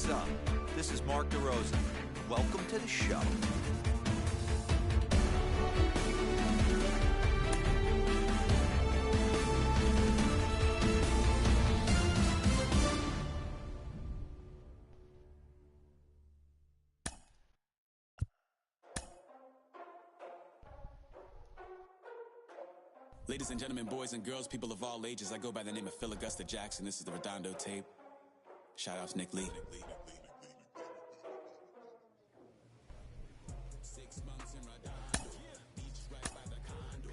What's up? This is Mark DeRosa. Welcome to the show. Ladies and gentlemen, boys and girls, people of all ages, I go by the name of Phil Augusta Jackson. This is the Redondo Tape. Shout out to Nick Lee. 6 months in Redondo, beach right by the condo.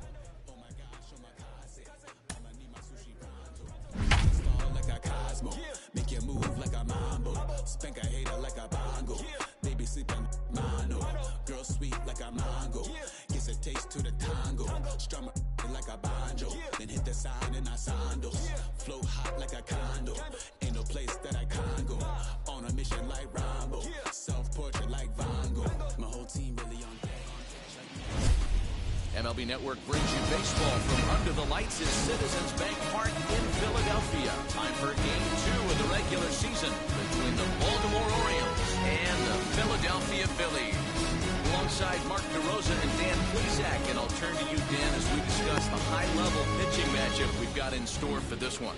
Oh my gosh, oh my casa, I'ma need my sushi pronto. Install like a Cosmo, make you move like a mambo. Spank a hater like a bongo. Baby sleeping mano, girl sweet like a mango. Gives a taste to the tango, strum like a banjo, then hit the sign in our sandals. Flow hot like a condo, ain't no place that I can't go. On a mission like Rambo, self-portrait like Van Gogh. My whole team really on deck. MLB Network brings you baseball from under the lights at Citizens Bank Park in Philadelphia. Time for Game 2 of the regular season between the Baltimore Orioles and the Philadelphia Phillies. Alongside Mark DeRosa and Dan Plesac, and I'll turn to you, Dan, as we discuss the high-level pitching matchup we've got in store for this one.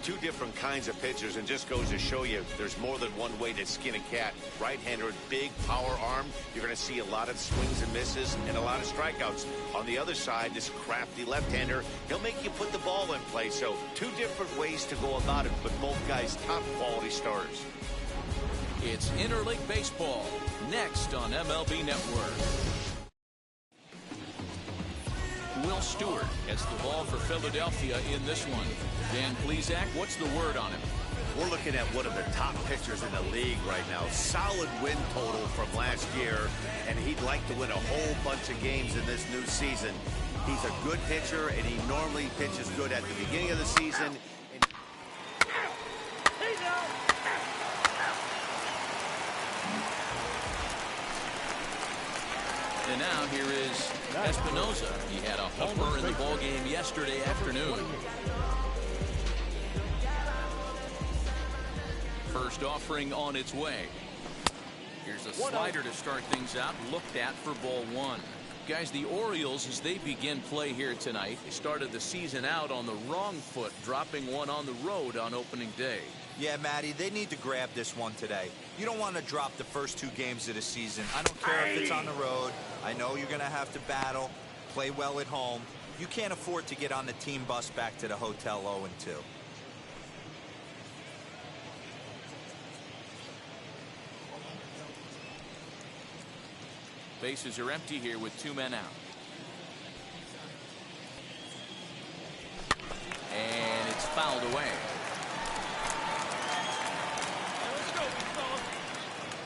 Two different kinds of pitchers, and just goes to show you there's more than one way to skin a cat. Right-hander, big power arm. You're going to see a lot of swings and misses and a lot of strikeouts. On the other side, this crafty left-hander, he'll make you put the ball in play. So two different ways to go about it, but both guys top-quality starters. It's Interleague Baseball, next on MLB Network. Will Stewart gets the ball for Philadelphia in this one. Dan Plesac, what's the word on him? We're looking at one of the top pitchers in the league right now. Solid win total from last year, and he'd like to win a whole bunch of games in this new season. He's a good pitcher, and he normally pitches good at the beginning of the season. And now here is Espinosa. He had a homer in the ballgame yesterday afternoon. First offering on its way. Here's a slider to start things out, looked at for ball one. Guys, the Orioles, as they begin play here tonight, they started the season out on the wrong foot, dropping one on the road on opening day. Yeah, Matty, they need to grab this one today. You don't want to drop the first 2 games of the season. I don't care if it's on the road. I know you're going to have to battle, play well at home. You can't afford to get on the team bus back to the hotel 0-2. Bases are empty here with 2 men out. And it's fouled away.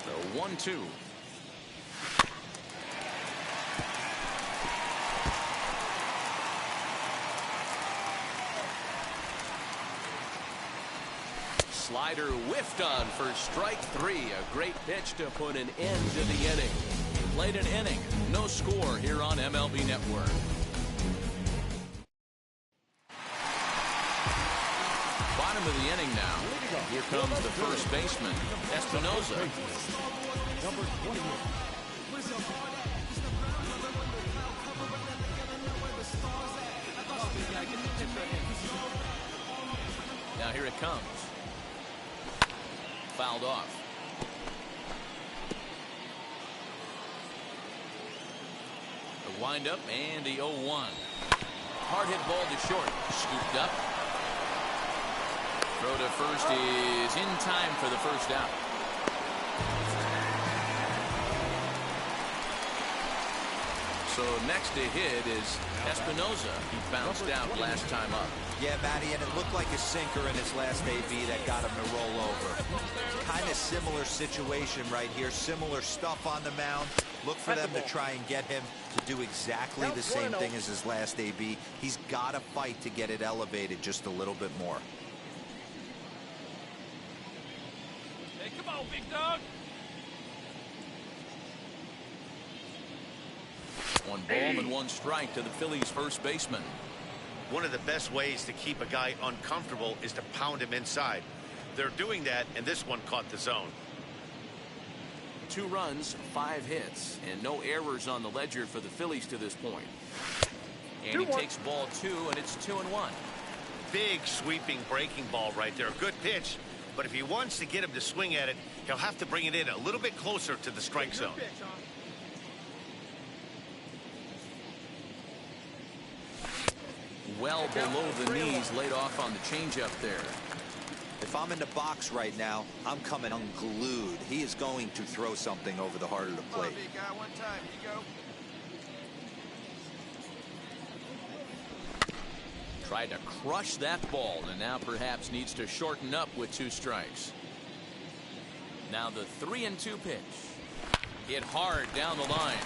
The 1-2. Slider whiffed on for strike 3. A great pitch to put an end to the inning. Played an inning, no score here on MLB Network. Bottom of the inning now. Here comes the first baseman, Espinosa. Number 28. Now here it comes. Fouled off. The windup and the 0-1. Hard hit ball to short. Scooped up. Throw to first is in time for the first out. So next to hit is Espinosa. He bounced out last time up. Yeah, Matty, and it looked like a sinker in his last AB that got him to roll over. Kind of similar situation right here. Similar stuff on the mound. Look for them to try and get him to do exactly the same thing as his last AB. He's got to fight to get it elevated just a little bit more. Hey, come on, big dog. 1 ball and 1 strike to the Phillies' first baseman. One of the best ways to keep a guy uncomfortable is to pound him inside. They're doing that, and this one caught the zone. 2 runs, 5 hits, and no errors on the ledger for the Phillies to this point. And he takes ball 2, and it's 2-1. Big sweeping breaking ball right there. Good pitch. But if he wants to get him to swing at it, he'll have to bring it in a little bit closer to the strike zone. Well below the knees, laid off on the changeup there. If I'm in the box right now, I'm coming unglued. He is going to throw something over the heart of the plate. Tried to crush that ball, and now perhaps needs to shorten up with 2 strikes. Now the 3-2 pitch. Hit hard down the line.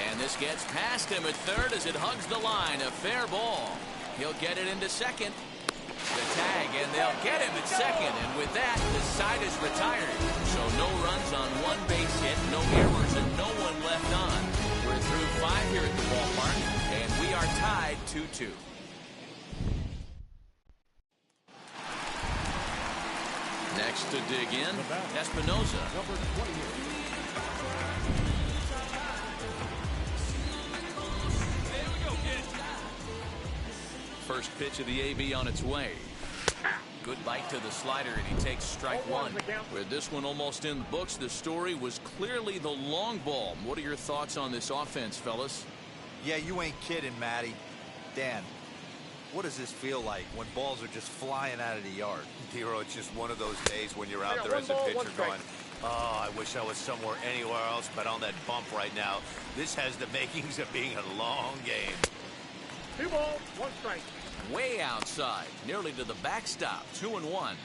And this gets past him at third as it hugs the line. A fair ball. He'll get it into second. The tag, and they'll get him at second. And with that, the side is retired. So no runs on 1 base hit, no errors, and no one left on. We're through 5 here at the ballpark, and we are tied 2-2. Next to dig in, Espinosa. Number 28. First pitch of the AB on its way. Good bite to the slider, and he takes strike 1. With this one almost in the books, the story was clearly the long ball. What are your thoughts on this offense, fellas? Yeah, you ain't kidding, Matty. Dan, what does this feel like when balls are just flying out of the yard? Hero, it's just one of those days when you're out there as a pitcher going, oh, I wish I was somewhere anywhere else but on that bump right now. This has the makings of being a long game. 2 balls, 1 strike. Way outside, nearly to the backstop, 2-1.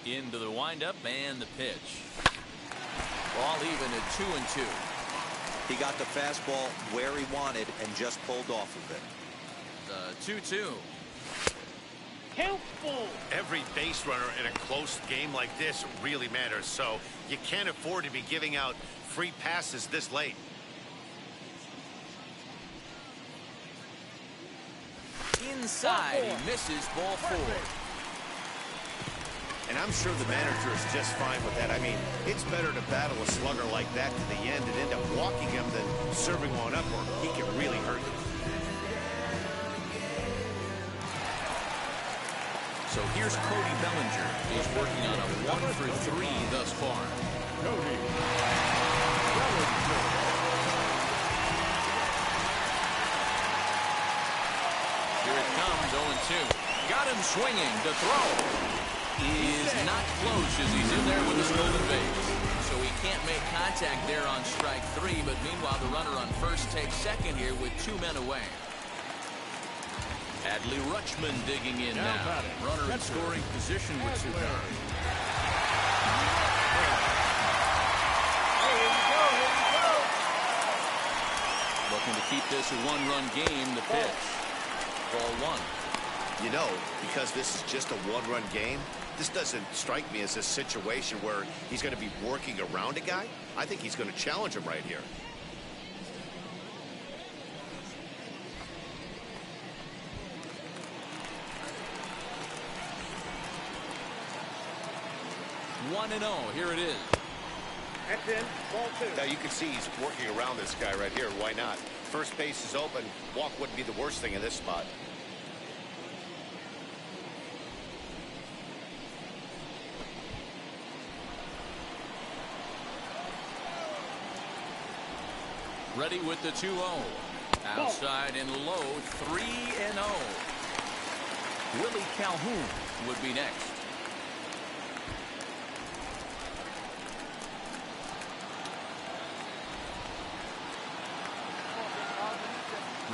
Into the windup and the pitch. Ball even at 2-2. He got the fastball where he wanted and just pulled off of it. The 2-2. Helpful. Every base runner in a close game like this really matters, so you can't afford to be giving out free passes this late. Inside, he misses ball 4. And I'm sure the manager is just fine with that. I mean, it's better to battle a slugger like that to the end and end up walking him than serving one up where he can really hurt you. So here's Cody Bellinger. He's working on a 1 for 3 thus far. Cody. Here it comes, 0-2. Got him swinging. The throw is not close as he's in there with a stolen base. So he can't make contact there on strike 3, but meanwhile the runner on first takes second here with 2 men away. Adley Rutschman digging in now. Runner in scoring position with 2 guys. Looking to keep this a 1-run game. The pitch. Ball 1. You know, because this is just a 1-run game, this doesn't strike me as a situation where he's going to be working around a guy. I think he's going to challenge him right here. 1-0. Here it is. That's in. Ball 2. Now you can see he's working around this guy right here. Why not? First base is open. Walk wouldn't be the worst thing in this spot. Ready with the 2-0. Outside and low, 3-0. Willie Calhoun would be next.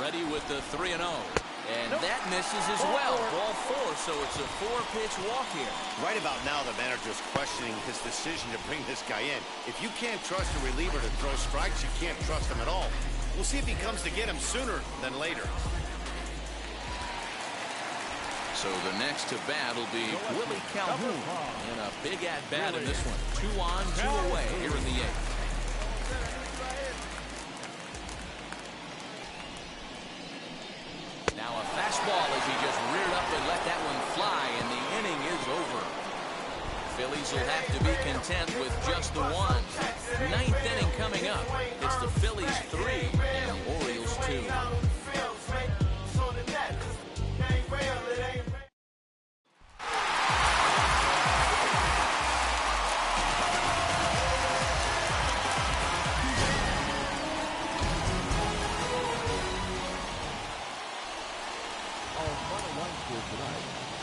Ready with the 3-0. And that misses as well. Ball 4, so it's a 4-pitch walk here. Right about now, the manager's questioning his decision to bring this guy in. If you can't trust a reliever to throw strikes, you can't trust him at all. We'll see if he comes to get him sooner than later. So the next to bat will be Willie Calhoun. And a big at-bat in this one. 2 on, 2 away here in the 8th. Now a fastball as he just Phillies will have to be content with just the one. Ninth inning coming up. It's the Phillies 3 and the Orioles 2.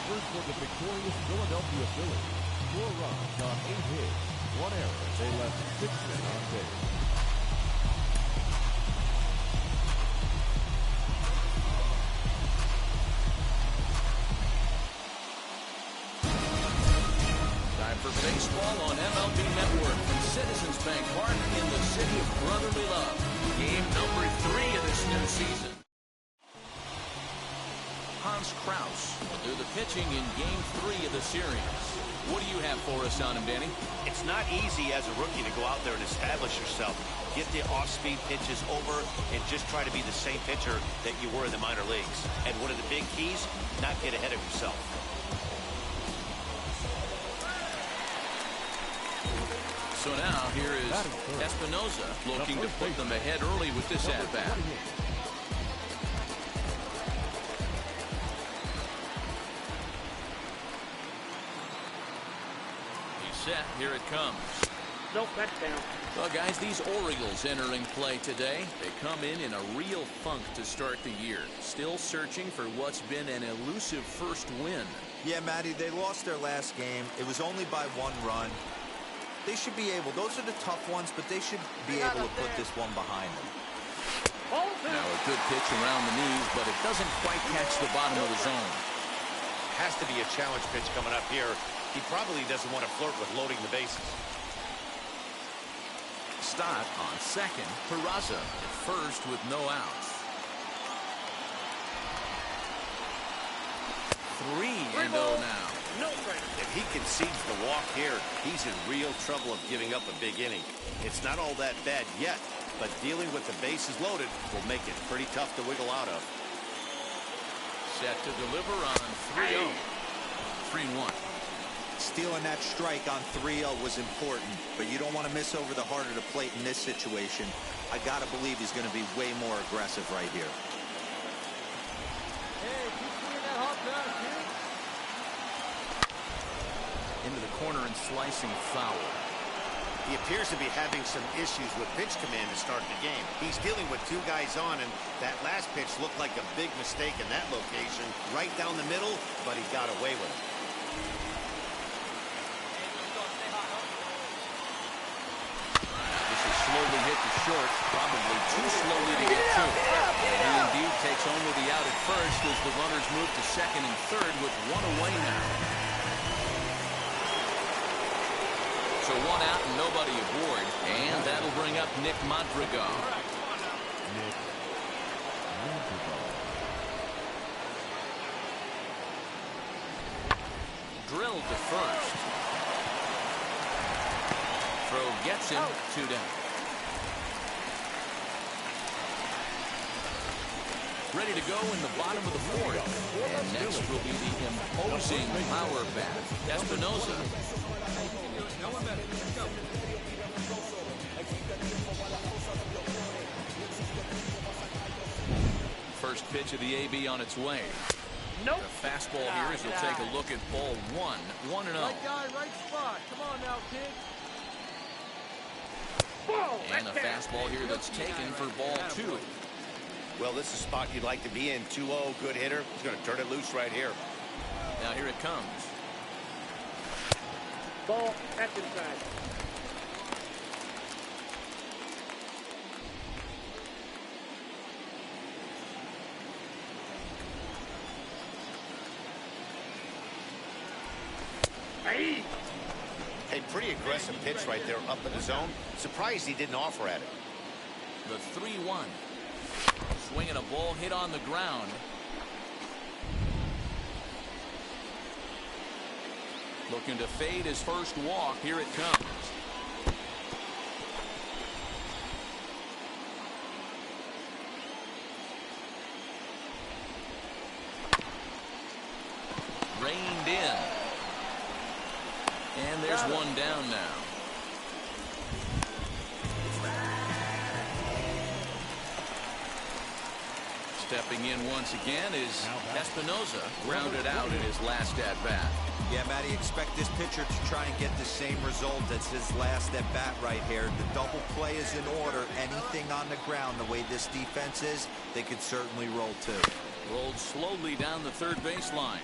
First for the victorious Philadelphia Phillies. 4 runs on 8 hits, 1 error. They left 6 men on base. Time for baseball on MLB Network from Citizens Bank Park in the city of brotherly love. Game number 3 of this new season. Hans Kraus will do the pitching in Game 3 of the series. What do you have for us on him, Danny? It's not easy as a rookie to go out there and establish yourself. Get the off-speed pitches over and just try to be the same pitcher that you were in the minor leagues. And one of the big keys, not get ahead of yourself. So now here is Espinosa looking to put them ahead early with this at-bat. Set. Here it comes. Nope, that's down. Well, guys, these Orioles entering play today, they come in a real funk to start the year. Still searching for what's been an elusive first win. Yeah, Matty, they lost their last game. It was only by 1 run. They should be able, those are the tough ones, but they should be able to put this one behind them. Now a good pitch around the knees, but it doesn't quite catch the bottom of the zone. Has to be a challenge pitch coming up here. He probably doesn't want to flirt with loading the bases. Stott on second. Peraza at first with no outs. 3-0 now. No brainer. If he concedes the walk here, he's in real trouble of giving up a big inning. It's not all that bad yet, but dealing with the bases loaded will make it pretty tough to wiggle out of. Set to deliver on 3-0. 3-1. Stealing that strike on 3-0 was important, but you don't want to miss over the heart of the plate in this situation. I got to believe he's going to be way more aggressive right here. Hey, keep doing that hot pass, kid. Into the corner and slicing foul. He appears to be having some issues with pitch command to start the game. He's dealing with 2 guys on, and that last pitch looked like a big mistake in that location. Right down the middle, but he got away with it. This is slowly hit to short, probably too slowly to get to. And he indeed takes home with the out at first as the runners move to second and third with 1 away now. So 1 out and nobody aboard, and that'll bring up Nick Madrigal. Drilled to first. Throw gets him. 2 down. Ready to go in the bottom of the 4th. And next will be the imposing power bat, Espinosa. First pitch of the AB on its way. Nope. The fastball here as we'll take a look at ball 1. 1-0. Right guy, right spot. Come on now, kid. And a fastball here that's taken for ball 2. Well, this is a spot you'd like to be in. 2-0, good hitter. He's going to turn it loose right here. Now here it comes. Ball, that's inside. Hey! A pretty aggressive pitch right there up in the zone. Surprised he didn't offer at it. The 3-1. Swinging a ball hit on the ground. Looking to fade his first walk. Here it comes. Reined in. And there's one down now. Stepping in once again is Espinosa, grounded out in his last at-bat. Yeah, Matty, expect this pitcher to try and get the same result as his last at-bat right here. The double play is in order. Anything on the ground, the way this defense is, they could certainly roll too. Rolled slowly down the third baseline.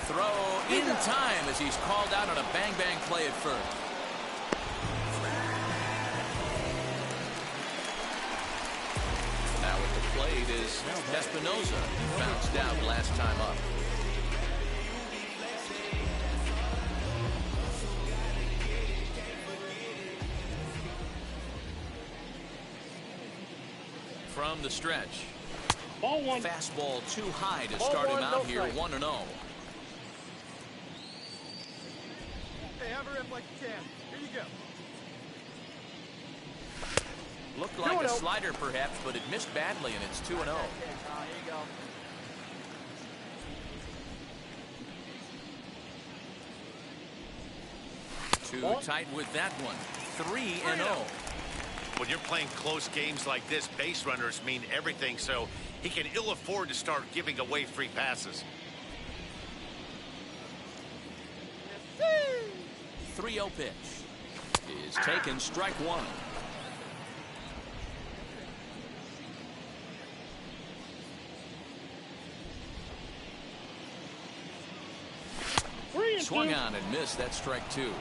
Throw in time as he's called out on a bang-bang play at first. Now at the plate is Espinosa, who bounced out last time up. From the stretch. Ball one. Fastball too high to Ball start him one, out no here strike. 1-0. Hey, have her up like you can. Here you go. Looked like a 2-0. slider perhaps, but it missed badly, and it's 2-0. Here you go. Too Ball. tight with that one. 3-0. When you're playing close games like this, base runners mean everything, so he can ill afford to start giving away free passes. 3-0 pitch is taken, strike one. Swung on and missed. That strike two.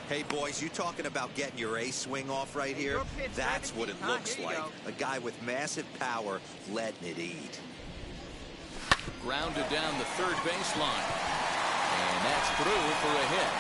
Hey, boys, you talking about getting your A swing off right here? Your pitch, That's what it 17, huh? looks Here you like. go. A guy with massive power letting it eat. Grounded down the third baseline. And that's through for a hit.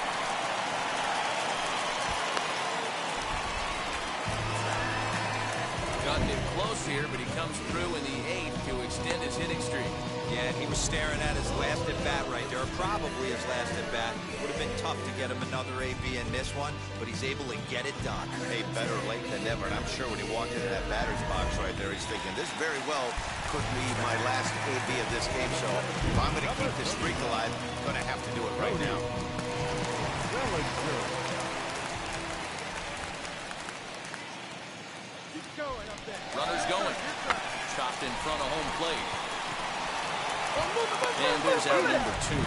Gotten it close here, but he comes through in the eighth to extend his hitting streak. Yeah, and he was staring at his last at-bat right there, or probably his last at-bat. Would have been tough to get him another AB in this one, but he's able to get it done. Hey, better late than never, and I'm sure when he walked into that batter's box right there, he's thinking, this very well could be my last AB of this game, so if I'm going to keep this streak alive, I'm going to have to do it right now. Keep going up there. Runners going. Chopped in front of home plate. And there's out number two.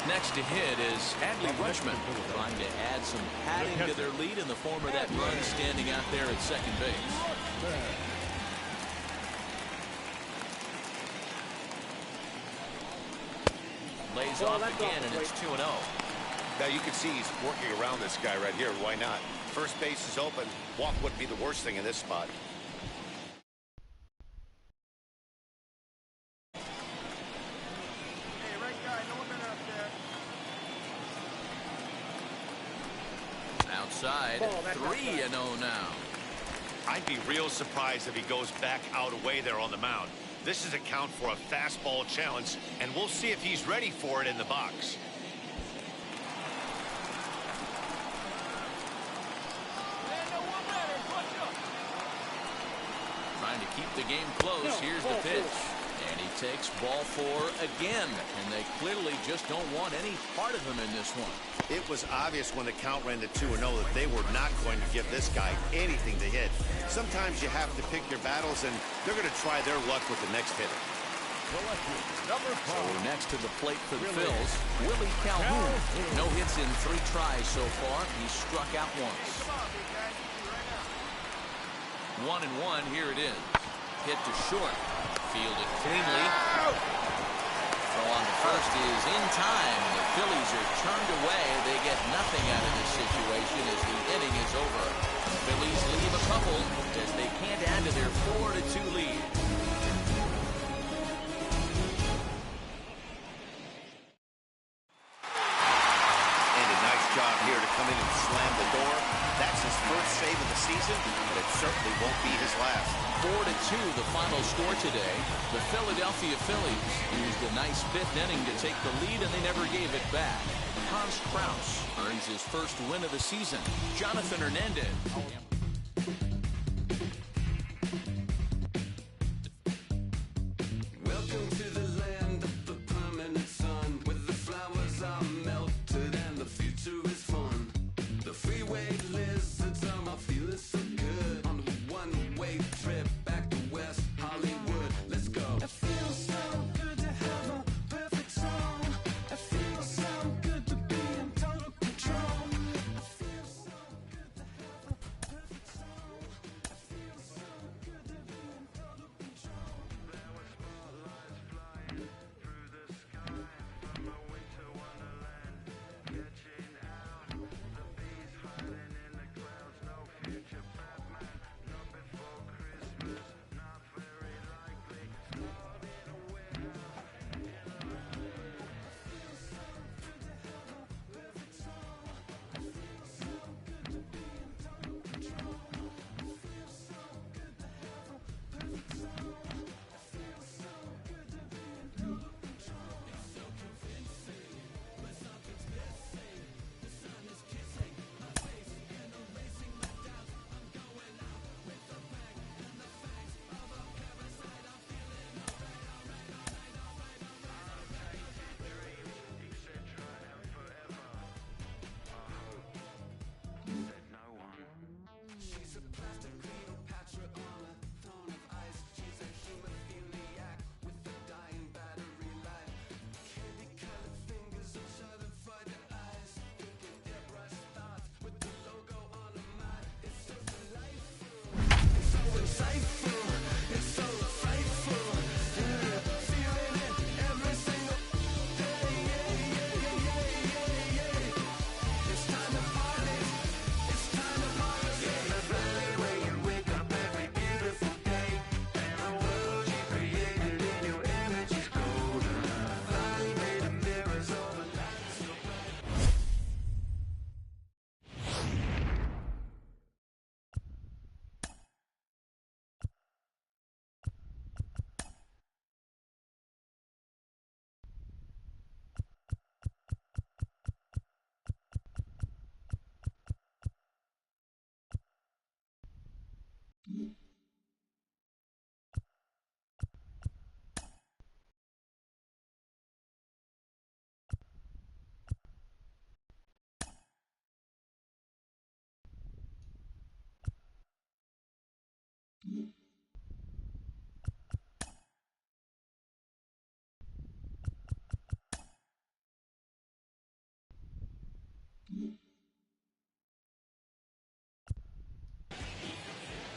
Next to hit is Adley Rutschman, trying to add some padding to their lead in the form of that run standing out there at second base. Lays off again, and it's 2-0. Now you can see he's working around this guy right here. Why not? First base is open. Walk wouldn't be the worst thing in this spot. Hey, right guy, no one out there. Outside, Ball, that's 3-0 now. I'd be real surprised if he goes back out away there on the mound. This is a count for a fastball challenge, and we'll see if he's ready for it in the box. Trying to keep the game close. Here's the pitch. And he takes ball four again. And they clearly just don't want any part of him in this one. It was obvious when the count ran to 2-0 that they were not going to give this guy anything to hit. Sometimes you have to pick your battles, and they're going to try their luck with the next hitter. So next to the plate for the Phils, Willie Calhoun. No hits in 3 tries so far. He struck out once. 1-1. Here it is. Hit to short. Fielded cleanly. Throw on the first is in time. The Phillies are turned away. They get nothing out of this situation as the inning is over. The Phillies leave a couple as they can't add to their 4-2 lead. And a nice job here to come in and slam the door. That's his first save of the season, but it certainly won't be his last. 4-2, the final score today. The Philadelphia Phillies used a nice 5th inning to take the lead, and they never gave it back. Hans Kraus earns his first win of the season. Jonathan Hernandez.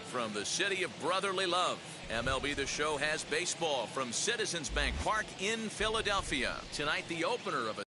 from the city of brotherly love. MLB The Show has baseball from Citizens Bank Park in Philadelphia. Tonight, the opener of a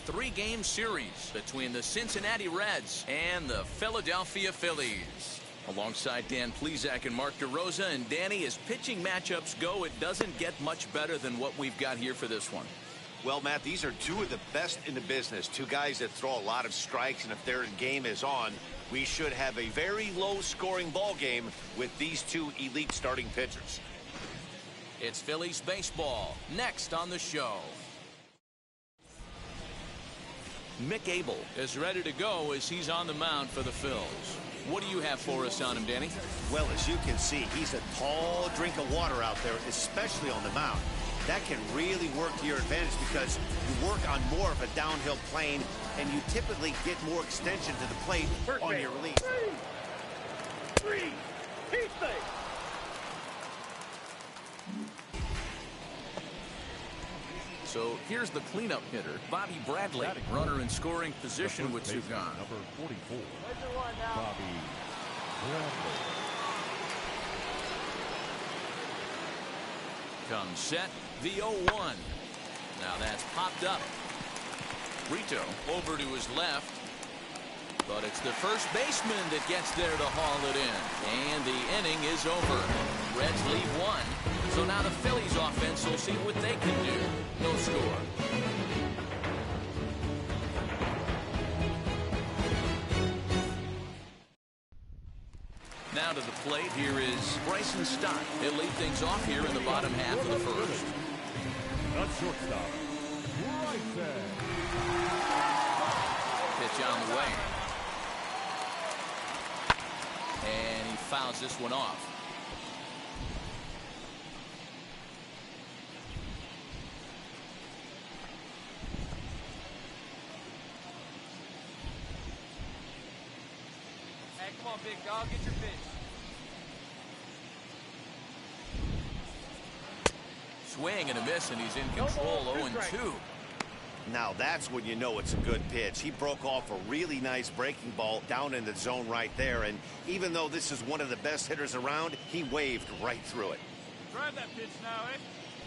three-game series between the Cincinnati Reds and the Philadelphia Phillies. Alongside Dan Plesac and Mark DeRosa, and Danny, as pitching matchups go, it doesn't get much better than what we've got here for this one. Well, Matt, these are two of the best in the business. Two guys that throw a lot of strikes, and if their game is on, we should have a very low-scoring ball game with these two elite starting pitchers. It's Phillies baseball next on the show. Mick Abel is ready to go as he's on the mound for the Phils. What do you have for us on him, Danny? Well, as you can see, he's a tall drink of water out there, especially on the mound. That can really work to your advantage because you work on more of a downhill plane and you typically get more extension to the plate on your release. Three. He's safe. So here's the cleanup hitter, Bobby Bradley, runner in scoring position with two gone. Number 44, Bobby Bradley. Comes set, the 0-1. Now that's popped up. Rito over to his left. But it's the first baseman that gets there to haul it in. And the inning is over. Reds leave one. So now the Phillies offense will see what they can do. No score. Now to the plate, here is Bryson Stott. He'll lead things off here in the bottom half of the first. The shortstop, Bryson. Pitch on the way. And he fouls this one off. Hey, come on, big dog, get your pitch. Swing and a miss, and he's in control. 0-2. Now that's when you know it's a good pitch. He broke off a really nice breaking ball down in the zone right there, and even though this is one of the best hitters around, he waved right through it. Drive that pitch now, eh?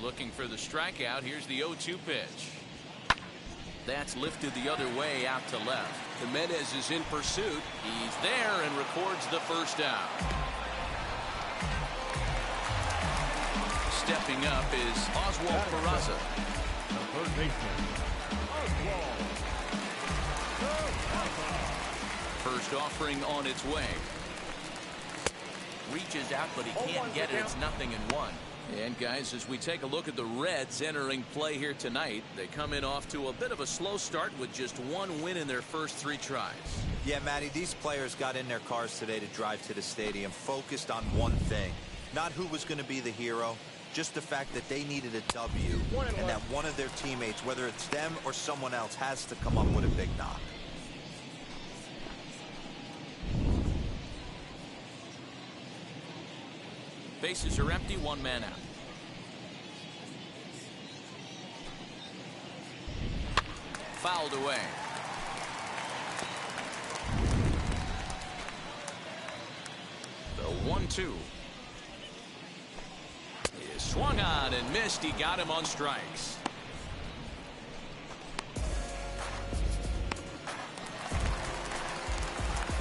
Looking for the strikeout. Here's the 0-2 pitch. That's lifted the other way out to left. Jimenez is in pursuit. He's there and records the first out. Stepping up is Oswald Peraza. The third baseman, Oswald Peraza. First offering on its way. Reaches out, but he can't get it. It's 0-1. And guys, as we take a look at the Reds entering play here tonight, they come in off to a bit of a slow start with just one win in their first 3 tries. Yeah, Matty, these players got in their cars today to drive to the stadium focused on one thing. Not who was going to be the hero, just the fact that they needed a W, and that one of their teammates, whether it's them or someone else, has to come up with a big knock. Bases are empty, 1 man out. Fouled away. The 1-2. He is swung on and missed. He got him on strikes.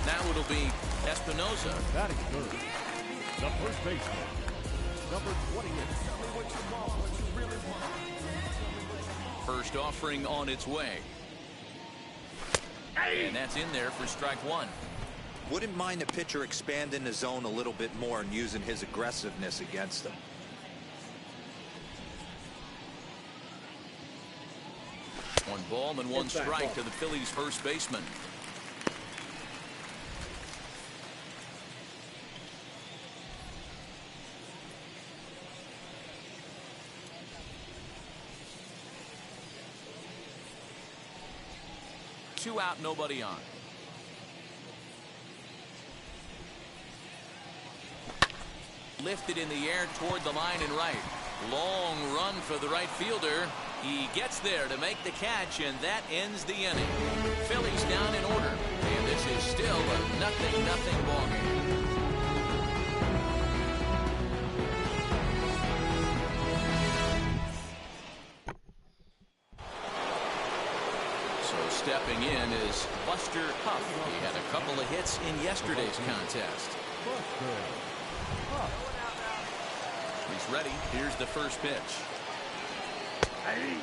Now it'll be Espinosa. Batting third, the first baseman, number 28. First offering on its way. And that's in there for strike 1. Wouldn't mind the pitcher expanding the zone a little bit more and using his aggressiveness against them. One ball and 1 strike to the Phillies' first baseman. Two out, nobody on. Lifted in the air toward the line and right. Long run for the right fielder. He gets there to make the catch, and that ends the inning. Phillies down in order, and this is still a 0-0 ball game. So stepping in is Buster Huff. He had a couple of hits in yesterday's contest. He's ready. Here's the first pitch.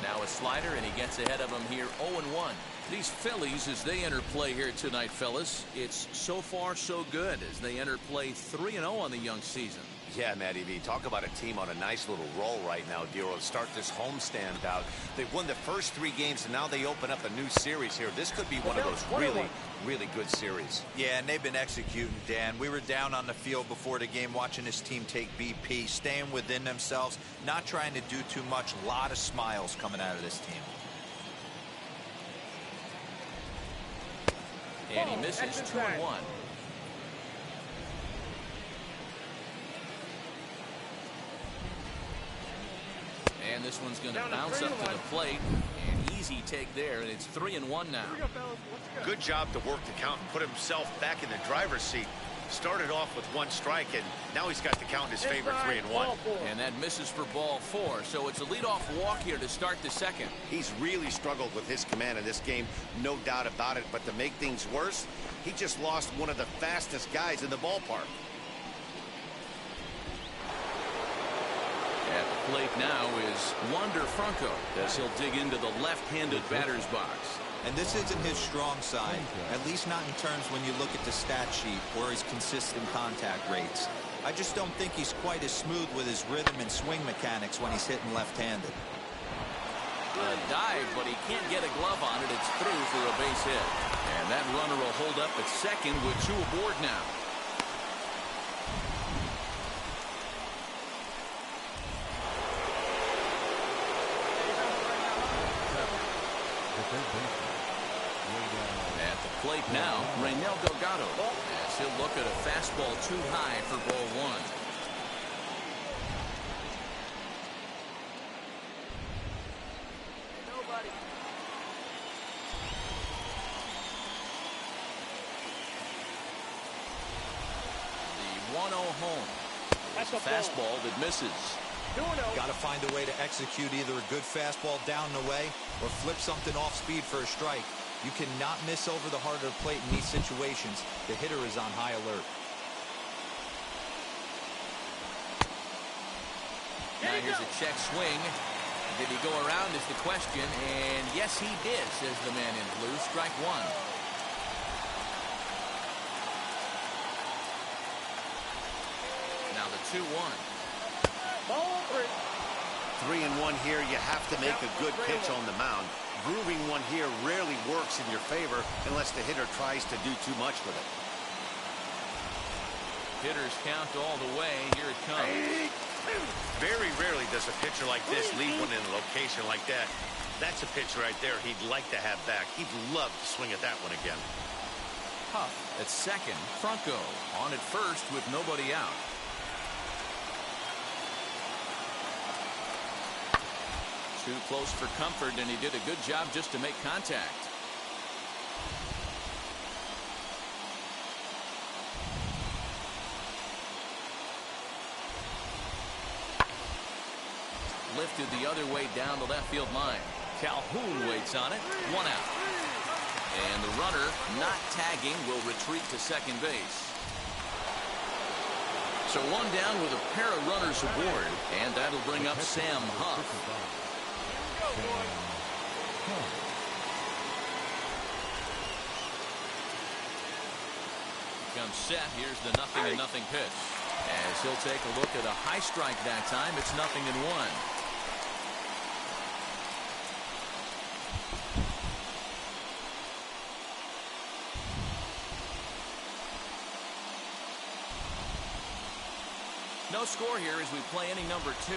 Now a slider, and he gets ahead of him here 0-1. These Phillies, as they enter play here tonight, fellas, it's so far so good as they enter play 3-0 on the young season. Yeah, Matty V, talk about a team on a nice little roll right now, Dero. Start this homestand out. They've won the first 3 games, and now they open up a new series here. This could be one of those really good series. Yeah, and they've been executing, Dan. We were down on the field before the game watching this team take BP, staying within themselves, not trying to do too much. A lot of smiles coming out of this team. And he misses 2-1. And this one's going to bounce up to the plate. An easy take there, and it's 3-1 now. Good job to work the count and put himself back in the driver's seat. Started off with 1 strike, and now he's got the count in his favor, 3-1. And that misses for ball 4, so it's a leadoff walk here to start the second. He's really struggled with his command in this game, no doubt about it. But to make things worse, he just lost one of the fastest guys in the ballpark. At the plate now is Wander Franco as he'll dig into the left-handed batter's box. And this isn't his strong side, at least not in terms when you look at the stat sheet or his consistent contact rates. I just don't think he's quite as smooth with his rhythm and swing mechanics when he's hitting left-handed. A dive, but he can't get a glove on it. It's through for a base hit. And that runner will hold up at second with 2 aboard now. At the plate now, Raynel Delgado, as he'll look at a fastball too high for ball 1. The 1-0 home. That's a fastball that misses. Got to find a way to execute either a good fastball down and away or flip something off speed for a strike. You cannot miss over the heart of the plate in these situations. The hitter is on high alert. Now here's a check swing. Did he go around is the question, and yes he did, says the man in blue. Strike 1. Now the 2-1. Ball 3. 3-1 here. You have to make a good pitch on the mound. Grooving one here rarely works in your favor unless the hitter tries to do too much with it. Hitters count all the way. Here it comes. Very rarely does a pitcher like this leave one in a location like that. That's a pitch right there he'd like to have back. He'd love to swing at that one again. Huff at second. Franco on at first with nobody out. Too close for comfort, and he did a good job just to make contact. Lifted the other way down the left field line. Calhoun waits on it. 1 out. And the runner, not tagging, will retreat to second base. So 1 down with a pair of runners aboard, and that'll bring up Sam Huff. Comes set. Here's the 0-0 pitch. As he'll take a look at a high strike that time, it's 0-1. No score here as we play inning number 2.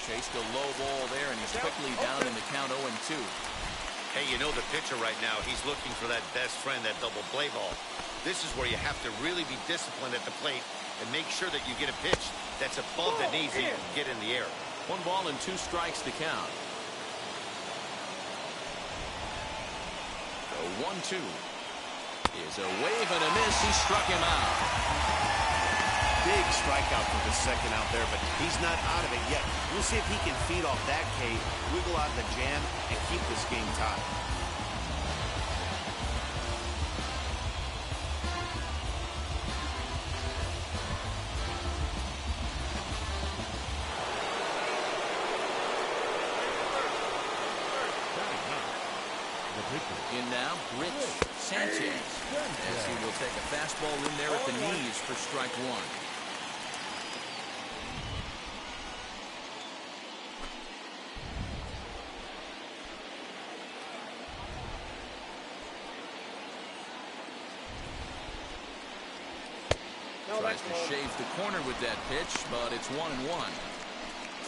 Chased a low ball there, and he's quickly down in the count 0-2. Hey, you know the pitcher right now, he's looking for that best friend, that double play ball. This is where you have to really be disciplined at the plate and make sure that you get a pitch that's above the knees that you can get in the air. 1 ball and 2 strikes to count. The 1-2 is a wave and a miss. He struck him out. Big strikeout for the second out there, but he's not out of it yet. We'll see if he can feed off that K, wiggle out the jam, and keep this game tied. In now, Rich Sanchez, as he will take a fastball in there at the knees for strike 1. Tries to shave the corner with that pitch, but it's 1-1.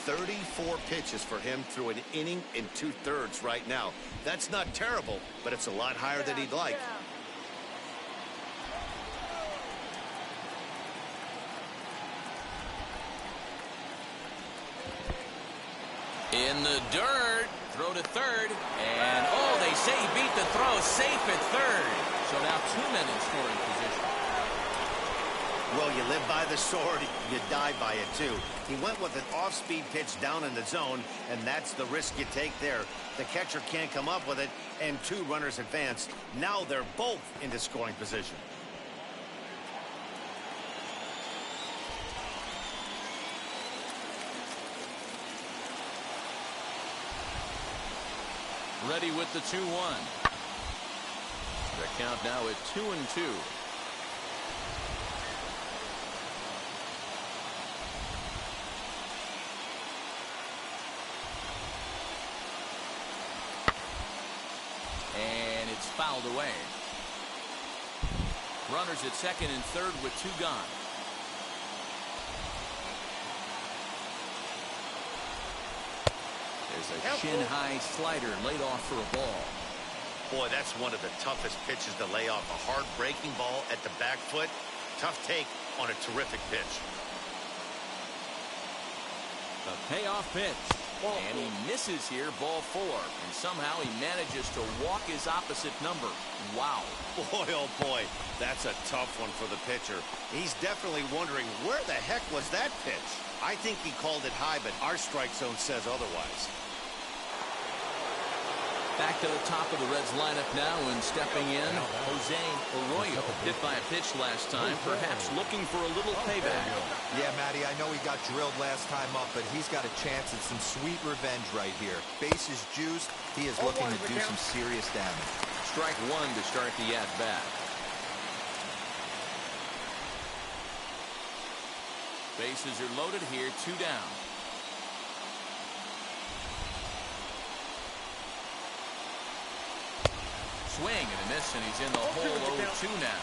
34 pitches for him through an inning and 2/3 right now. That's not terrible, but it's a lot higher than he'd like. In the dirt, throw to third, and oh, they say he beat the throw, safe at third. So now 2 men in scoring position. Well, you live by the sword, you die by it too. He went with an off-speed pitch down in the zone, and that's the risk you take there. The catcher can't come up with it, and 2 runners advance. Now they're both into scoring position. Ready with the 2-1. The count now at 2-2. And it's fouled away. Runners at second and third with 2 gone. There's a shin-high slider laid off for a ball. Boy, that's one of the toughest pitches to lay off. A hard breaking ball at the back foot. Tough take on a terrific pitch. The payoff pitch. And he misses here, ball 4. And somehow he manages to walk his opposite number. Wow. Boy, oh boy, that's a tough one for the pitcher. He's definitely wondering, where the heck was that pitch? I think he called it high, but our strike zone says otherwise. Back to the top of the Reds lineup now, and stepping in, Jose Arroyo. Hit by a pitch last time, perhaps looking for a little payback. Yeah, Matty, I know he got drilled last time up, but he's got a chance at some sweet revenge right here. Bases juiced, he is looking to do some serious damage. Strike 1 to start the at-bat. Bases are loaded here, 2 down. Swing and a miss, and he's in the hole 0-2 now.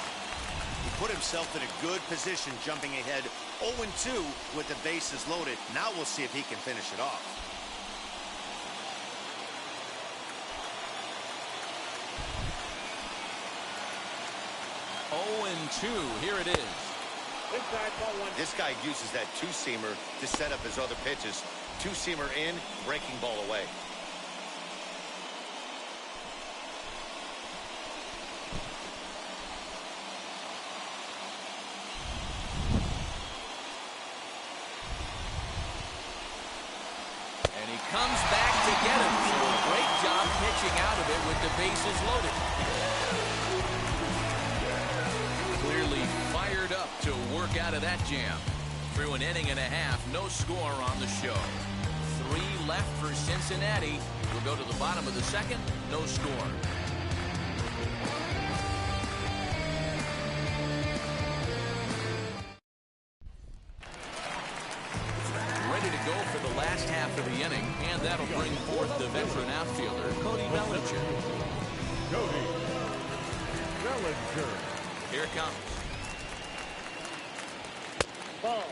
He put himself in a good position, jumping ahead 0-2 with the bases loaded. Now we'll see if he can finish it off. Here it is. This guy uses that 2-seamer to set up his other pitches. 2-seamer in, breaking ball away. And he comes back to get him. So a great job pitching out of it with the bases loaded. Clearly fired up to work out of that jam. Through an inning and a half, no score on the show. 3 left for Cincinnati. We'll go to the bottom of the second, no score. Ready to go for the last half of the inning, and that'll bring forth the veteran outfielder, Cody Bellinger. Cody Bellinger. Here it comes. Ball.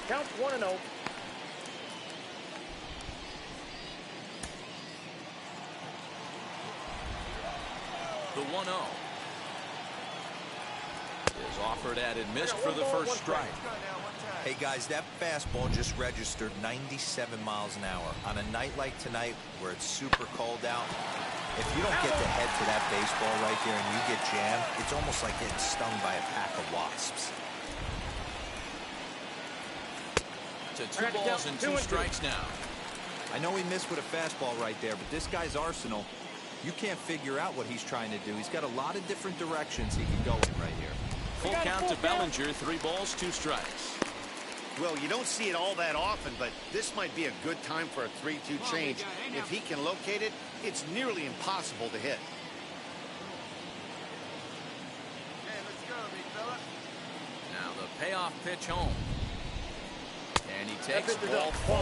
Count 1-0. the 1-0. Is offered at and missed for the first strike. Hey guys, that fastball just registered 97 miles an hour. On a night like tonight where it's super cold out, if you don't get the head to that baseball right there and you get jammed, it's almost like getting stung by a pack of wasps. To 2 balls and 2 strikes now. I know he missed with a fastball right there, but this guy's arsenal, you can't figure out what he's trying to do. He's got a lot of different directions he can go in right here. Full count to Bellinger, 3 balls, 2 strikes. Well, you don't see it all that often, but this might be a good time for a 3-2 change. If he can locate it, it's nearly impossible to hit. Hey, let's go, big fella. Now the payoff pitch home. And he takes ball 4.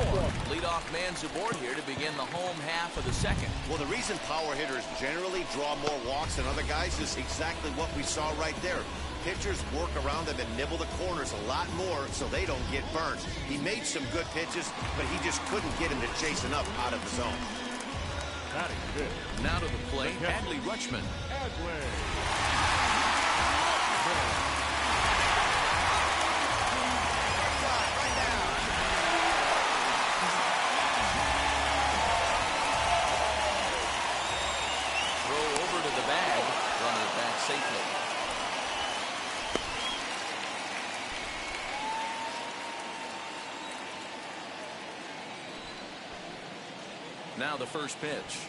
Leadoff man's aboard here to begin the home half of the second. Well, the reason power hitters generally draw more walks than other guys is exactly what we saw right there. Pitchers work around them and nibble the corners a lot more so they don't get burned. He made some good pitches, but he just couldn't get him to chase enough out of the zone. Now to the plate, Adley Rutschman. Throw over to the bag, running it back safely. Now the first pitch.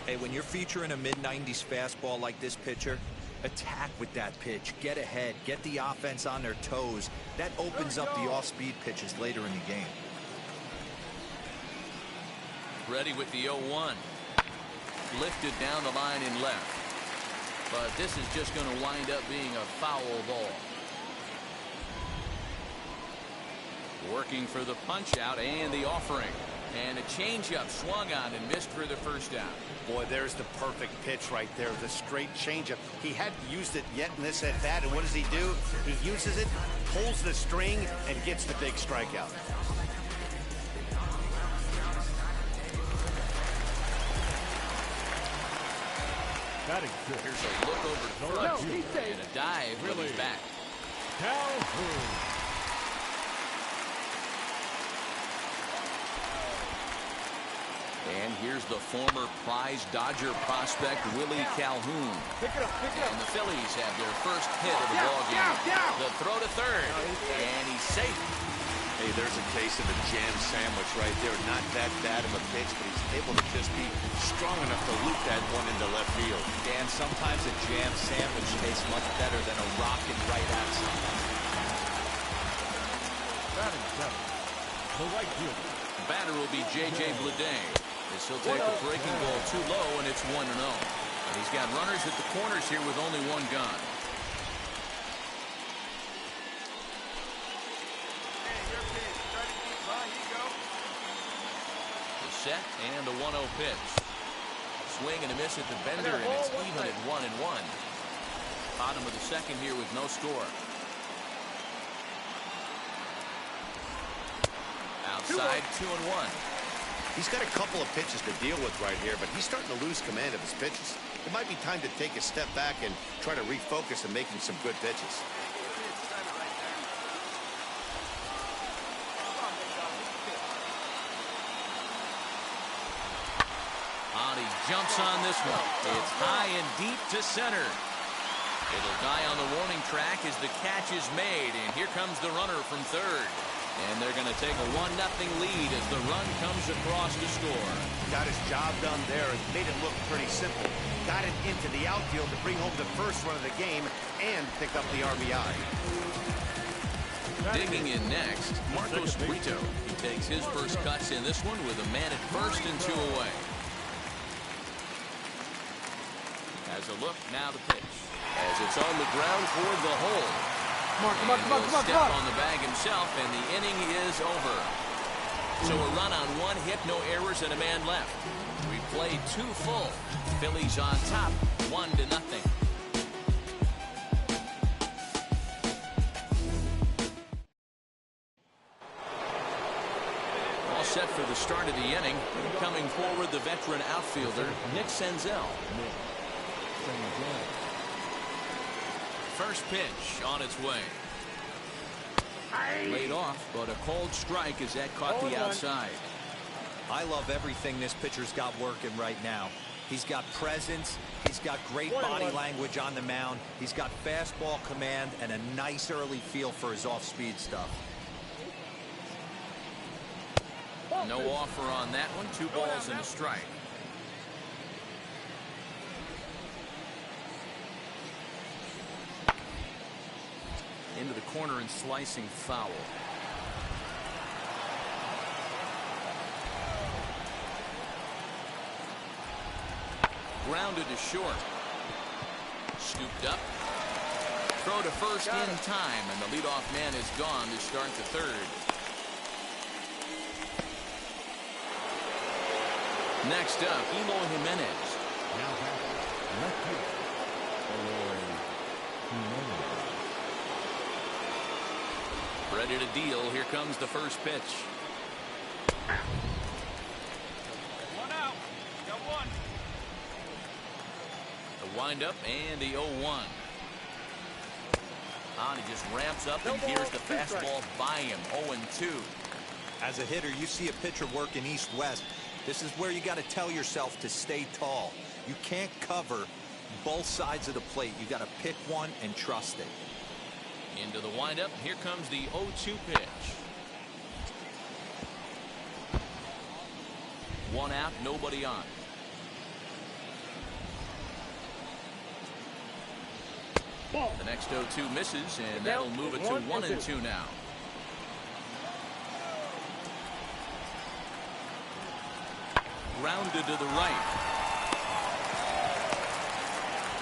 Hey, when you're featuring a mid-90s fastball like this pitcher, attack with that pitch. Get ahead. Get the offense on their toes. That opens up the off-speed pitches later in the game. Ready with the 0-1. Lifted down the line in left. But this is just going to wind up being a foul ball. Working for the punch out and the offering. And a changeup swung on and missed for the first out. Boy, there's the perfect pitch right there, the straight changeup. He hadn't used it yet in this at bat, and what does he do? He uses it, pulls the string, and gets the big strikeout. Here's a look over to front and a dive when he's back. Calhoun. And here's the former prize Dodger prospect, Willie Calhoun. And the Phillies have their first hit of the ballgame. The throw to third, and he's safe. Hey, there's a case of a jam sandwich right there. Not that bad of a pitch, but he's able to just be strong enough to loop that one into left field. Dan, sometimes a jam sandwich tastes much better than a rocket right at something. The right fielder. Batter will be J.J. Bleday. As he'll take a breaking ball too low, and it's 1-0. And he's got runners at the corners here with only 1 gone. Hey, your pitch. Try to keep by. You go. The set and a 1-0 pitch. Swing and a miss at the bender, and it's even at 1-1. Bottom of the second here with no score. Outside, 2-1. He's got a couple of pitches to deal with right here, but he's starting to lose command of his pitches. It might be time to take a step back and try to refocus on making some good pitches. He jumps on this one. It's high and deep to center. It'll die on the warning track as the catch is made, and here comes the runner from third. And they're going to take a 1-0 lead as the run comes across to score. Got his job done there and made it look pretty simple. Got it into the outfield to bring home the first run of the game and pick up the RBI. Digging in next, Marcos Brito. He takes his first cuts in this one with a man at first and 2 away. As a look, now the pitch. As it's on the ground toward the hole. Come on. Step on the bag himself, and the inning is over. So a run on 1 hit, no errors, and a man left. We played 2 full. Phillies on top, 1-0. set for the start of the inning. Coming forward, the veteran outfielder, Nick Senzel. First pitch on its way. Laid off, but a cold strike as that caught the outside. I love everything this pitcher's got working right now. He's got presence. He's got great body language on the mound. He's got fastball command and a nice early feel for his off-speed stuff. No offer on that one. 2 balls and a strike. Into the corner and slicing foul. Grounded to short. Scooped up. Throw to first in time, and the leadoff man is gone to start the third. Next up, Eloy Jimenez. Now back, left field. Eloy Jimenez. Ready to deal. Here comes the first pitch. One out. Got one. The windup and the 0-1. He just ramps up and hears the fastball by him. 0-2. As a hitter, you see a pitcher working east-west. This is where you got to tell yourself to stay tall. You can't cover both sides of the plate. You got to pick one and trust it. Into the windup. Here comes the 0-2 pitch. 1 out, nobody on. The next 0-2 misses, and that'll move it to 1-2 now. Grounded to the right.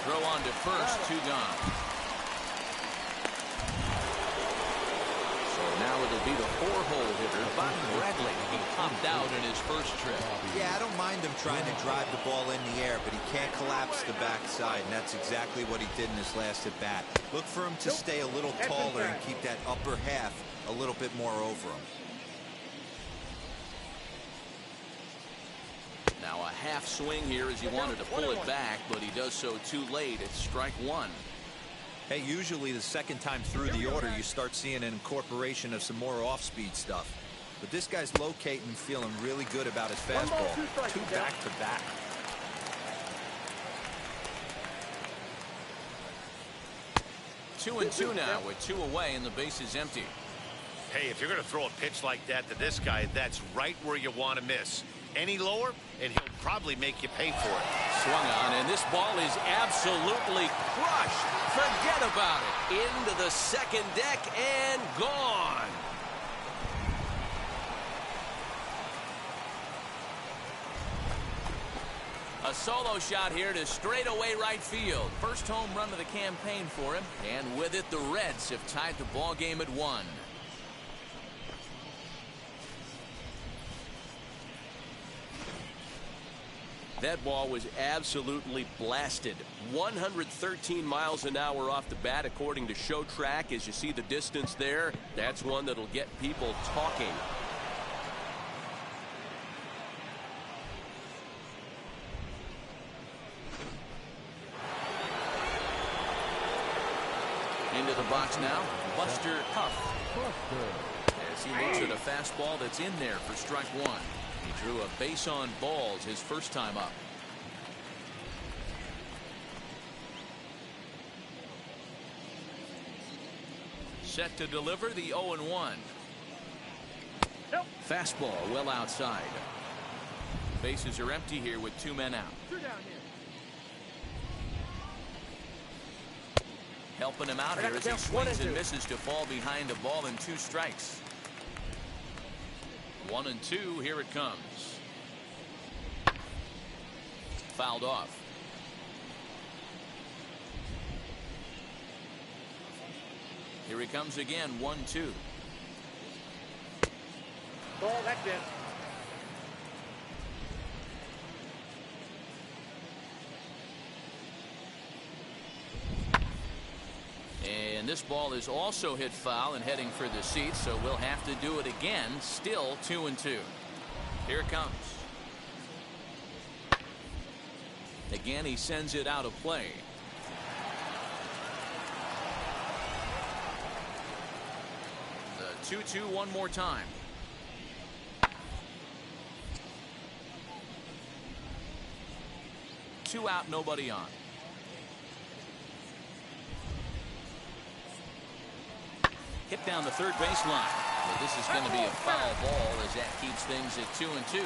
Throw on to first, 2 gone. So now it'll be the 4-hole hitter, Bobby Bradley. He popped out in his first trip. Yeah, I don't mind him trying to drive the ball in the air, but he can't collapse the backside, and that's exactly what he did in his last at bat. Look for him to stay a little taller and keep that upper half a little bit more over him. Now a half swing here as he wanted to pull it back, but he does so too late. It's strike 1. Hey, usually the second time through the order, you start seeing an incorporation of some more off-speed stuff. But this guy's locating, feeling really good about his fastball. 2 back-to-back. Two and two now with 2 away and the base is empty. Hey, if you're going to throw a pitch like that to this guy, that's right where you want to miss. Any lower, and he'll probably make you pay for it. Swung on, and this ball is absolutely crushed. Forget about it. Into the second deck and gone. A solo shot here to straightaway right field. First home run of the campaign for him, and with it, the Reds have tied the ball game at 1. That ball was absolutely blasted. 113 miles an hour off the bat, according to Show Track. As you see the distance there, that's one that'll get people talking. Into the box now, Buster Huff. As he looks at a fastball that's in there for strike 1. He drew a base on balls his first time up. Set to deliver the 0-1. Fastball well outside. Bases are empty here with 2 men out. 2 down here. Helping him out here as he swings and misses to fall behind a ball and 2 strikes. 1-2, here it comes. Fouled off. Here he comes again, 1-2. Ball, that's it. And this ball is also hit foul and heading for the seats, so we'll have to do it again. Still 2-2. Here it comes. Again, he sends it out of play. The 2-2 one more time. Two out, nobody on. Hit down the third baseline. Well, this is going to be a foul ball as that keeps things at 2-2.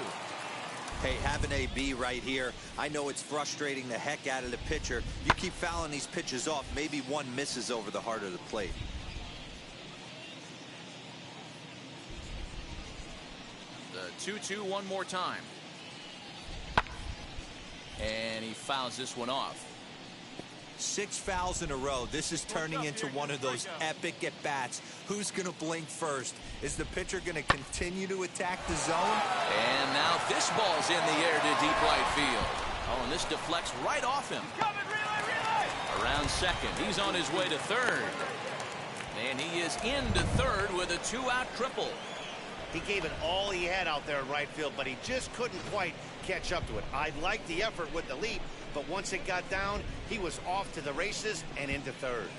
Hey, have an AB right here. I know it's frustrating the heck out of the pitcher. You keep fouling these pitches off, maybe one misses over the heart of the plate. The 2-2 one more time. And he fouls this one off. 6 fouls in a row. This is turning into one of those epic at-bats. Who's going to blink first? Is the pitcher going to continue to attack the zone? And now this ball's in the air to deep right field. Oh, and this deflects right off him. Around second. He's on his way to third. And he is into third with a 2-out triple. He gave it all he had out there in right field, but he just couldn't quite catch up to it. I liked the effort with the leap, but once it got down, he was off to the races and into third.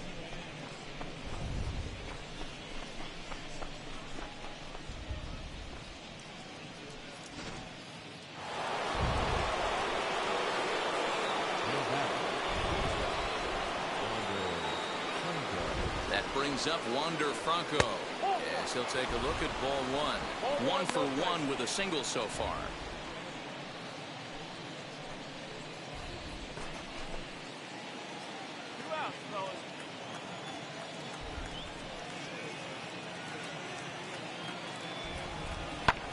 That brings up Wander Franco. Yes, he'll take a look at ball one. 1 for 1 with a single so far.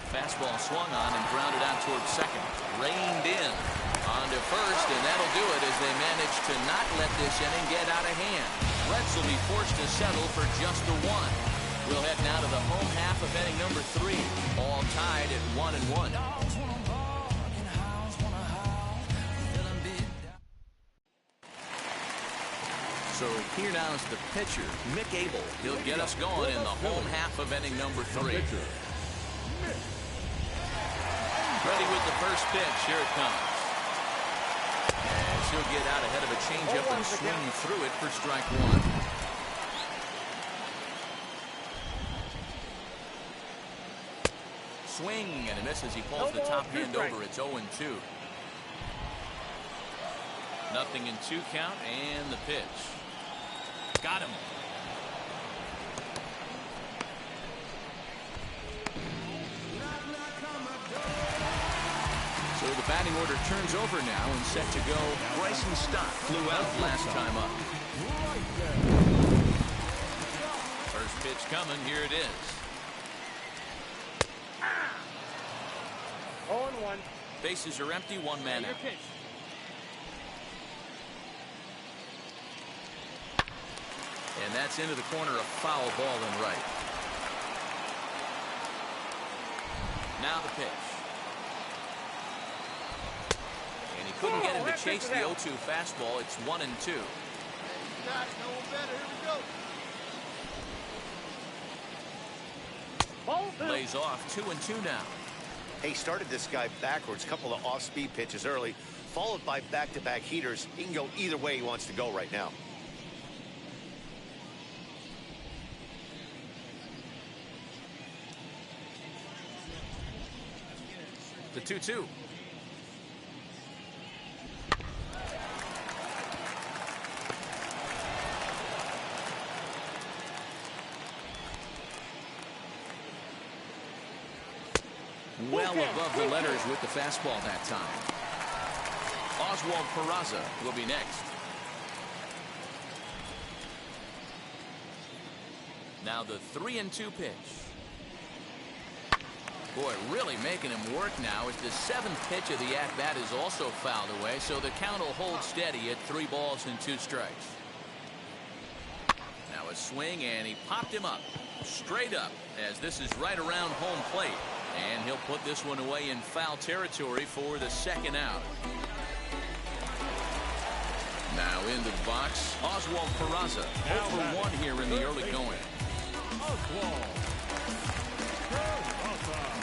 Fastball swung on and grounded out towards second. Reined in on to first, and that'll do it as they manage to not let this inning get out of hand. Reds will be forced to settle for just the 1. We'll head now to the home half of inning number 3, all tied at 1-1. So here now is the pitcher, Mick Abel. He'll get us going in the home half of inning number 3. Ready with the first pitch. Here it comes. And he'll get out ahead of a changeup and swing through it for strike 1. Swing and a miss as he pulls the top hand over. It's 0-2. Nothing in 2 count, and the pitch. Got him. So the batting order turns over now and set to go. Bryson Stott flew out last time up. First pitch coming. Here it is. 0-1. Bases are empty. 1 man out. And that's into the corner, a foul ball and right. Now the pitch. And he couldn't get him to chase the 0-2 fastball. It's 1-2. Lays off 2-2 now. He started this guy backwards, couple of off-speed pitches early, followed by back-to-back heaters. He can go either way he wants to go right now. The 2-2. Well above the letters with the fastball that time. Oswald Peraza will be next. Now the 3-2 pitch. Boy, really making him work now as the 7th pitch of the at-bat is also fouled away, so the count will hold steady at 3 balls and 2 strikes. Now a swing, and he popped him up, straight up, as this is right around home plate. And he'll put this one away in foul territory for the 2nd out. Now into the box, Oswald Peraza. 0 for 1 here in the early going.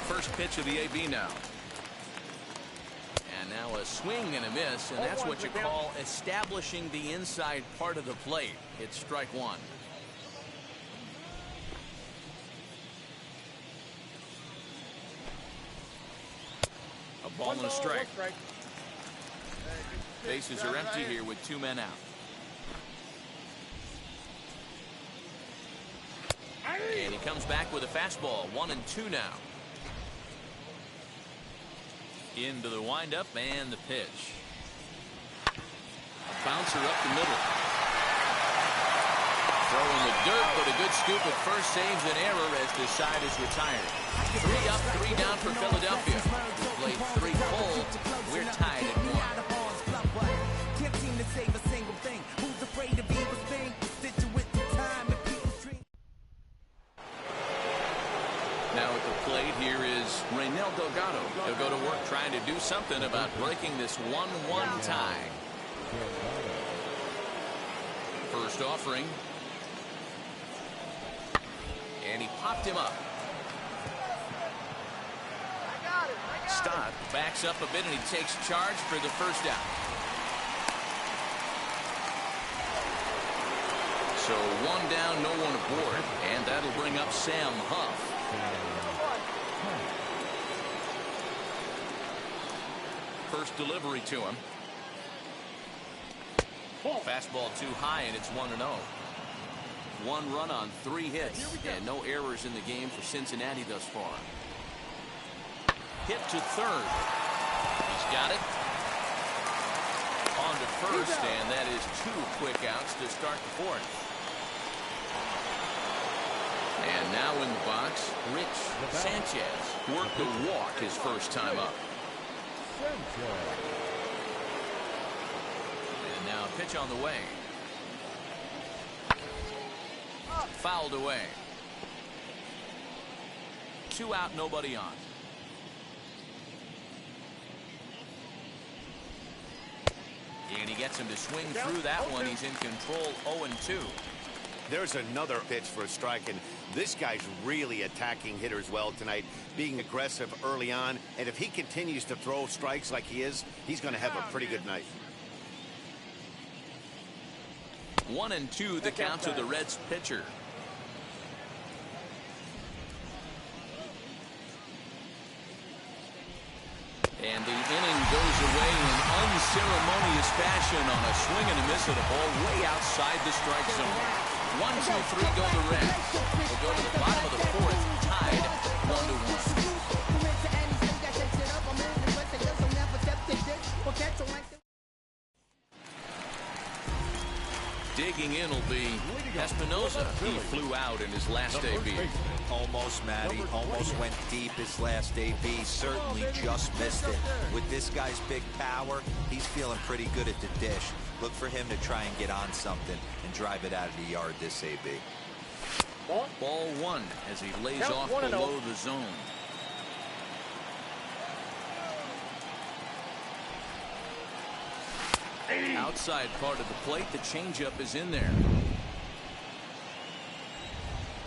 First pitch of the AB now. Now a swing and a miss, and that's what you call establishing the inside part of the plate. It's strike one. A ball and a strike. Bases are empty here with 2 men out. And he comes back with a fastball. 1-2 now. Into the windup and the pitch. A bouncer up the middle. Throwing the dirt, but a good scoop at first saves an error as the side is retired. 3 up, 3 down for Philadelphia. We played 3 full. We're tied at 1. Can't seem to save a single thing. Who's afraid of evil thing? Situate the time and people's dreams. Now at the plate here is Reynel Delgado. He'll go to work trying to do something about breaking this 1-1 tie. First offering. And he popped him up. Stott backs up a bit and he takes charge for the first out. So 1 down, no one aboard, and that'll bring up Sam Huff. First delivery to him. Fastball too high, and it's 1-0. 1 run on 3 hits, and no errors in the game for Cincinnati thus far. Hit to third. He's got it. On to first, and that is 2 quick outs to start the 4th. And now in the box, Rich Sanchez worked a walk his first time up. And now a pitch on the way. Fouled away. 2 out, nobody on. And he gets him to swing through that one. He's in control. 0-2. There's another pitch for a strike, and this guy's really attacking hitters well tonight, being aggressive early on, and if he continues to throw strikes like he is, he's going to have a pretty good night. 1-2 the count to the Reds pitcher. And the inning goes away in unceremonious fashion on a swing and a miss at a ball way outside the strike zone. 1-2-3 go the Reds. We'll go to the bottom of the 4th, tied 1-1. Digging in will be Espinosa. He flew out in his last AB. Almost, Matty. Almost went deep his last AB. Certainly just missed it. With this guy's big power, he's feeling pretty good at the dish. Look for him to try and get on something and drive it out of the yard this AB. Ball 1 as he lays off below the zone. Outside part of the plate, the changeup is in there.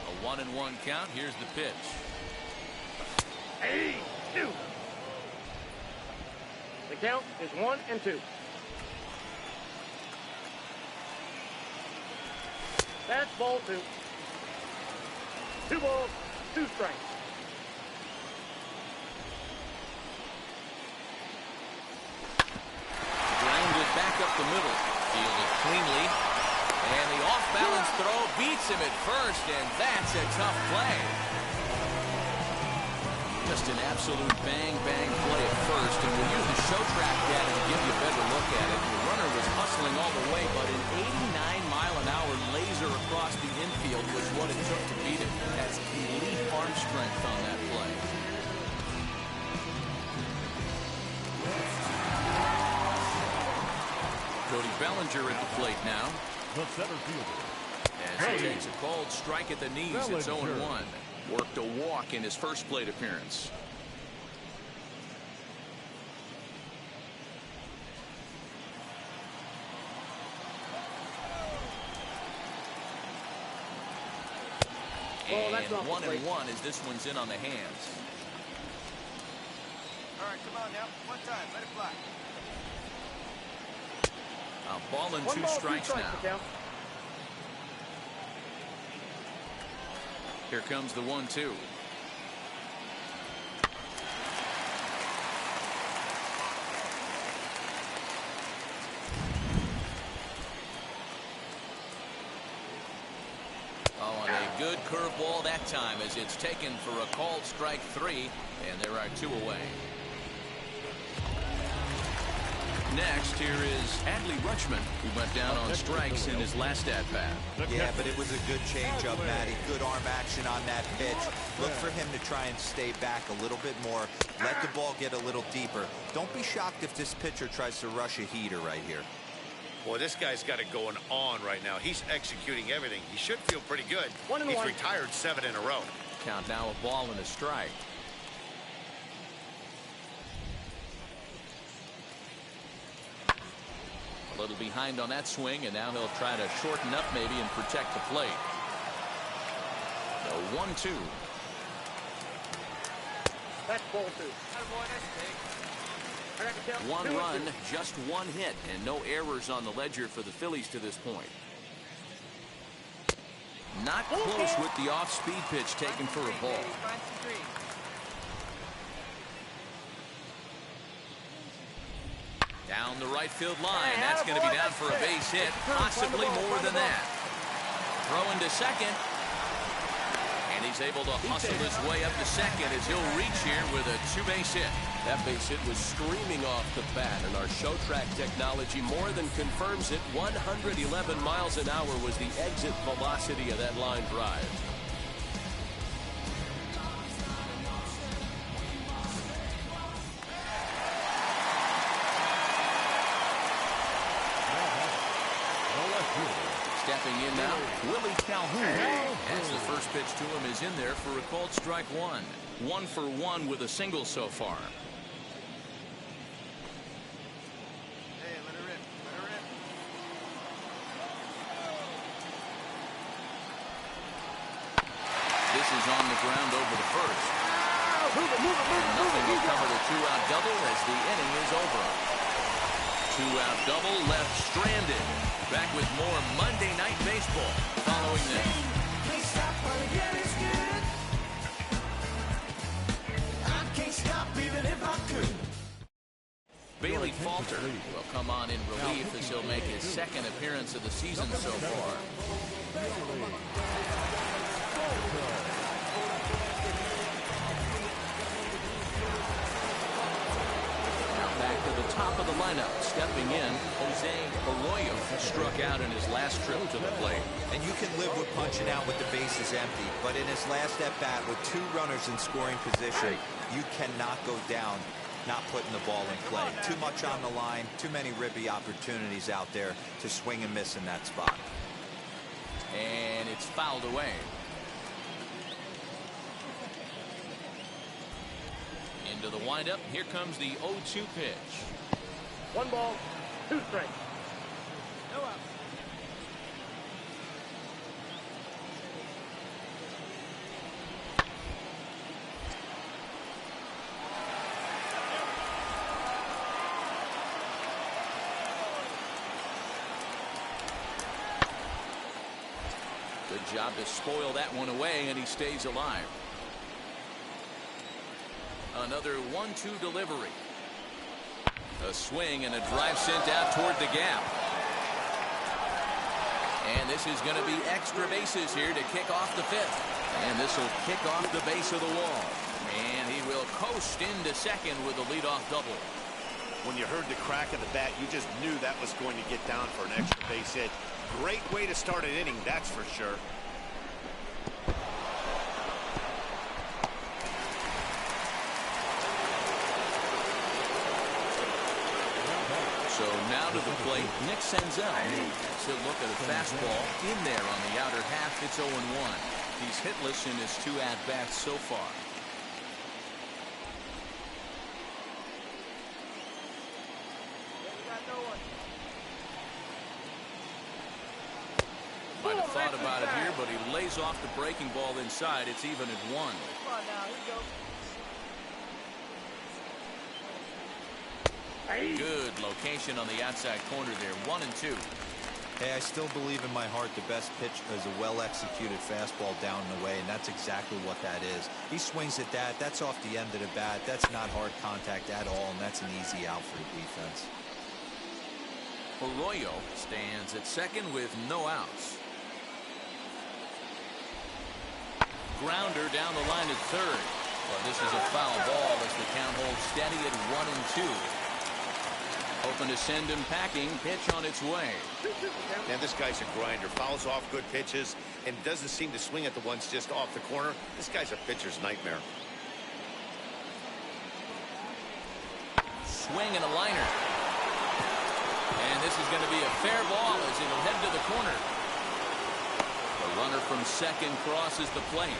A 1-1 count. Here's the pitch. 2. The count is 1-2. That's ball 2. 2 balls, 2 strikes. Back up the middle, fielded cleanly, and the off-balance throw beats him at first, and that's a tough play. Just an absolute bang-bang play at first, and we'll use the show track data to give you a better look at it. The runner was hustling all the way, but an 89-mile-an-hour laser across the infield was what it took to beat him. That's elite arm strength on that play. Cody Bellinger at the plate now. The center fielder. As he takes a called strike at the knees, it's 0-1. Worked a walk in his first plate appearance. And 1-1 as this one's in on the hands. All right, come on now. One time. Let it fly. A ball and 1 2 ball, 2 strikes strikes now. the count. Here comes the 1-2. Oh, and a good curveball that time as it's taken for a called strike 3, and there are 2 away. Next, here is Adley Rutschman, who went down on strikes in his last at-bat. Yeah, but it was a good changeup, Matty. Good arm action on that pitch. Look for him to try and stay back a little bit more. Let the ball get a little deeper. Don't be shocked if this pitcher tries to rush a heater right here. Boy, this guy's got it going on right now. He's executing everything. He should feel pretty good. 1-1. He's retired 7 in a row. Count now a ball and a strike. A little behind on that swing, and now he'll try to shorten up maybe and protect the plate. The 1-2. That's ball 2. I got the count. 1 2-2. run, just 1 hit, and no errors on the ledger for the Phillies to this point. Not close with the off-speed pitch taken for a ball. Down the right field line. That's going to be down for a base hit, possibly more than that. Throw into second. And he's able to hustle his way up to second as he'll reach here with a 2-base hit. That base hit was streaming off the bat, and our show track technology more than confirms it. 111 miles an hour was the exit velocity of that line drive. Stepping in now, Willie Calhoun. As the first pitch to him is in there for a called strike 1. 1 for 1 with a single so far. Hey, let her in. Let her in. This is on the ground over the first. Nothing will cover the 2-out double as the inning is over. 2-out double left stranded. Back with more Monday Night Baseball following this. Bailey Falter will come on in relief as he'll make his second appearance of the season so far. Now back to the top of the lineup. Stepping in, Jose Arroyo struck out in his last trip to the plate. And you can live with punching out with the bases empty, but in his last at-bat with 2 runners in scoring position, you cannot go down not putting the ball in play. Too much on the line, too many ribby opportunities out there to swing and miss in that spot. And it's fouled away. Into the windup. Here comes the 0-2 pitch. 1 ball, 2 strikes. No out. Good job to spoil that one away, and he stays alive. Another 1-2 delivery. A swing and a drive sent out toward the gap. And this is going to be extra bases here to kick off the 5th. And this will kick off the base of the wall. And he will coast into second with a leadoff double. When you heard the crack of the bat, you just knew that was going to get down for an extra base hit. Great way to start an inning, that's for sure. So now to the plate, Nick Senzel. He'll look at a fastball in there on the outer half. It's 0-1. He's hitless in his 2 at-bats so far. Might have thought about it here, but he lays off the breaking ball inside. It's even at 1. Come on now, here we go. Good location on the outside corner there. 1-2. Hey, I still believe in my heart the best pitch is a well-executed fastball down and away, and that's exactly what that is. He swings at that. That's off the end of the bat. That's not hard contact at all, and that's an easy out for the defense. Arroyo stands at second with no outs. Grounder down the line at third. Well, this is a foul ball as the count holds steady at 1-2. Hoping to send him packing. Pitch on its way. Man, this guy's a grinder. Fouls off good pitches and doesn't seem to swing at the ones just off the corner. This guy's a pitcher's nightmare. Swing and a liner. And this is going to be a fair ball as it'll head to the corner. The runner from second crosses the plate.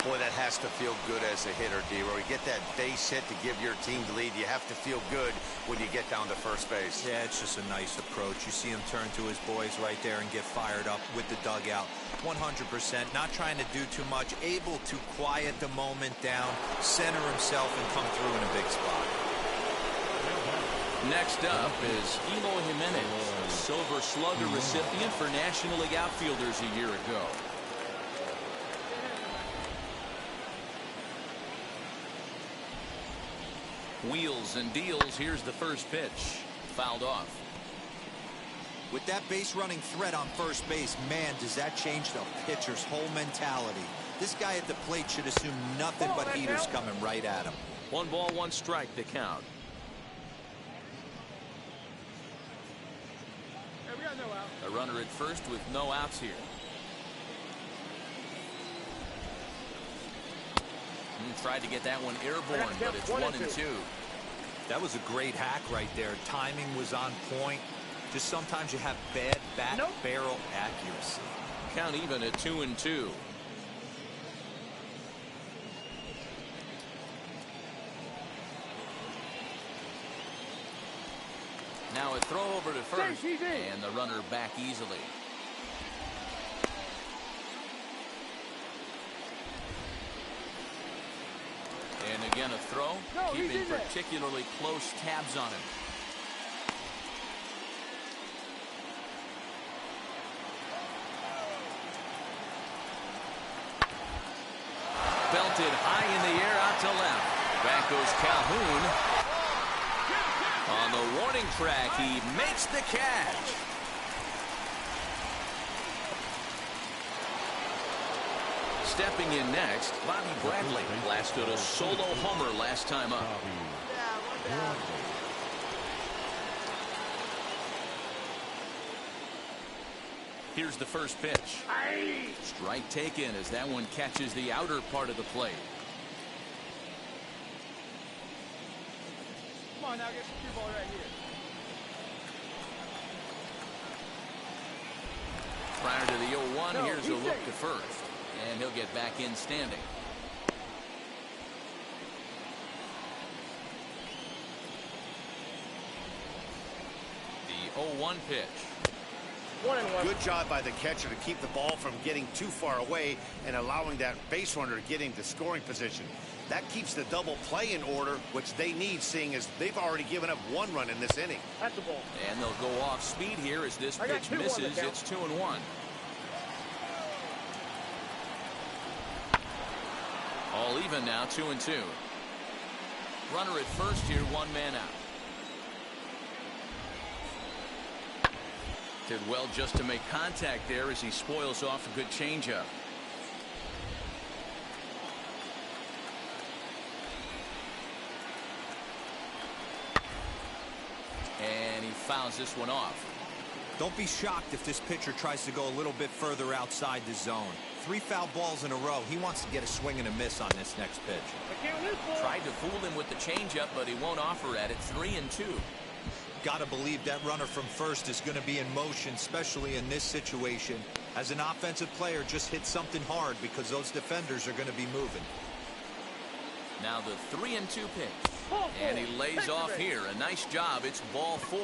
Boy, that has to feel good as a hitter, D-Roy. You get that base hit to give your team the lead. You have to feel good when you get down to first base. Yeah, it's just a nice approach. You see him turn to his boys right there and get fired up with the dugout. 100%, not trying to do too much, able to quiet the moment down, center himself, and come through in a big spot. Next up is Eloy Jimenez, a Silver Slugger recipient for National League outfielders a year ago. Wheels and deals. Here's the first pitch. Fouled off. With that base running threat on first base, man, does that change the pitcher's whole mentality. This guy at the plate should assume nothing but heaters coming right at him. 1 ball, 1 strike to count. Hey, we got no out. A runner at first with no outs here. Tried to get that one airborne, but it's 1-2. That was a great hack right there. Timing was on point. Just sometimes you have bad bat barrel accuracy. Count even at 2-2. Now a throw over to first, and the runner back easily. And again a throw, keeping particularly close tabs on him. Belted high in the air out to left. Back goes Calhoun. On the warning track, he makes the catch. Stepping in next, Bobby Bradley blasted a solo homer last time up. Here's the first pitch. Strike taken as that one catches the outer part of the plate. Come on now, get the cue ball right here. Prior to the 0-1, here's a look to first. And he'll get back in standing. The 0-1 pitch. 1-1. Good job by the catcher to keep the ball from getting too far away and allowing that base runner to get into scoring position. That keeps the double play in order, which they need, seeing as they've already given up 1 run in this inning. That's the ball. And they'll go off speed here as this pitch misses. It's 2-1. All even now, 2-2. Runner at first here, 1 man out. Did well just to make contact there as he spoils off a good changeup. And he fouls this one off. Don't be shocked if this pitcher tries to go a little bit further outside the zone. 3 foul balls in a row. He wants to get a swing and a miss on this next pitch. Tried to fool him with the changeup, but he won't offer at it. 3-2. Got to believe that runner from first is going to be in motion, especially in this situation. As an offensive player, just hit something hard because those defenders are going to be moving. Now the 3-2 pitch. And he lays off here. A nice job. It's ball 4.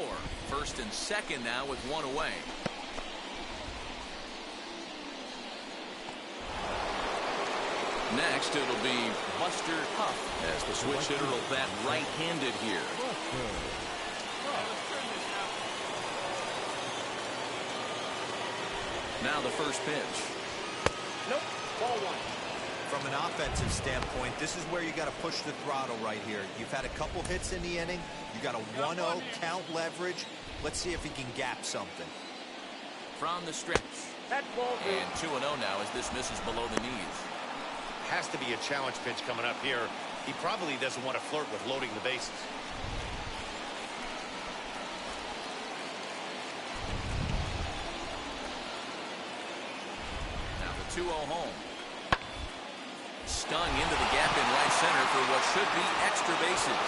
First and second now with 1 away. Next, it'll be Buster Huff as the switch hitter will bat right-handed here. Now the first pitch. Nope. Ball one. From an offensive standpoint, this is where you got to push the throttle right here. You've had a couple hits in the inning. You got a 1-0 count leverage. Let's see if he can gap something. From the stretch. That's ball two. And 2-0 now as this misses below the knees. Has to be a challenge pitch coming up here. He probably doesn't want to flirt with loading the bases. Now the 2-0 home. Stung into the gap in right center for what should be extra bases.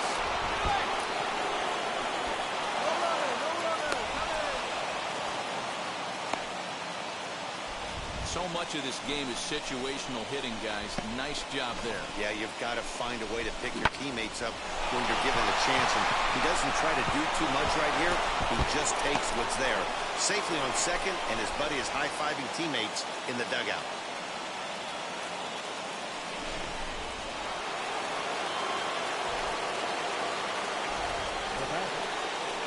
So much of this game is situational hitting, guys. Nice job there. Yeah, you've got to find a way to pick your teammates up when you're given a chance. And he doesn't try to do too much right here. He just takes what's there. Safely on second, and his buddy is high-fiving teammates in the dugout.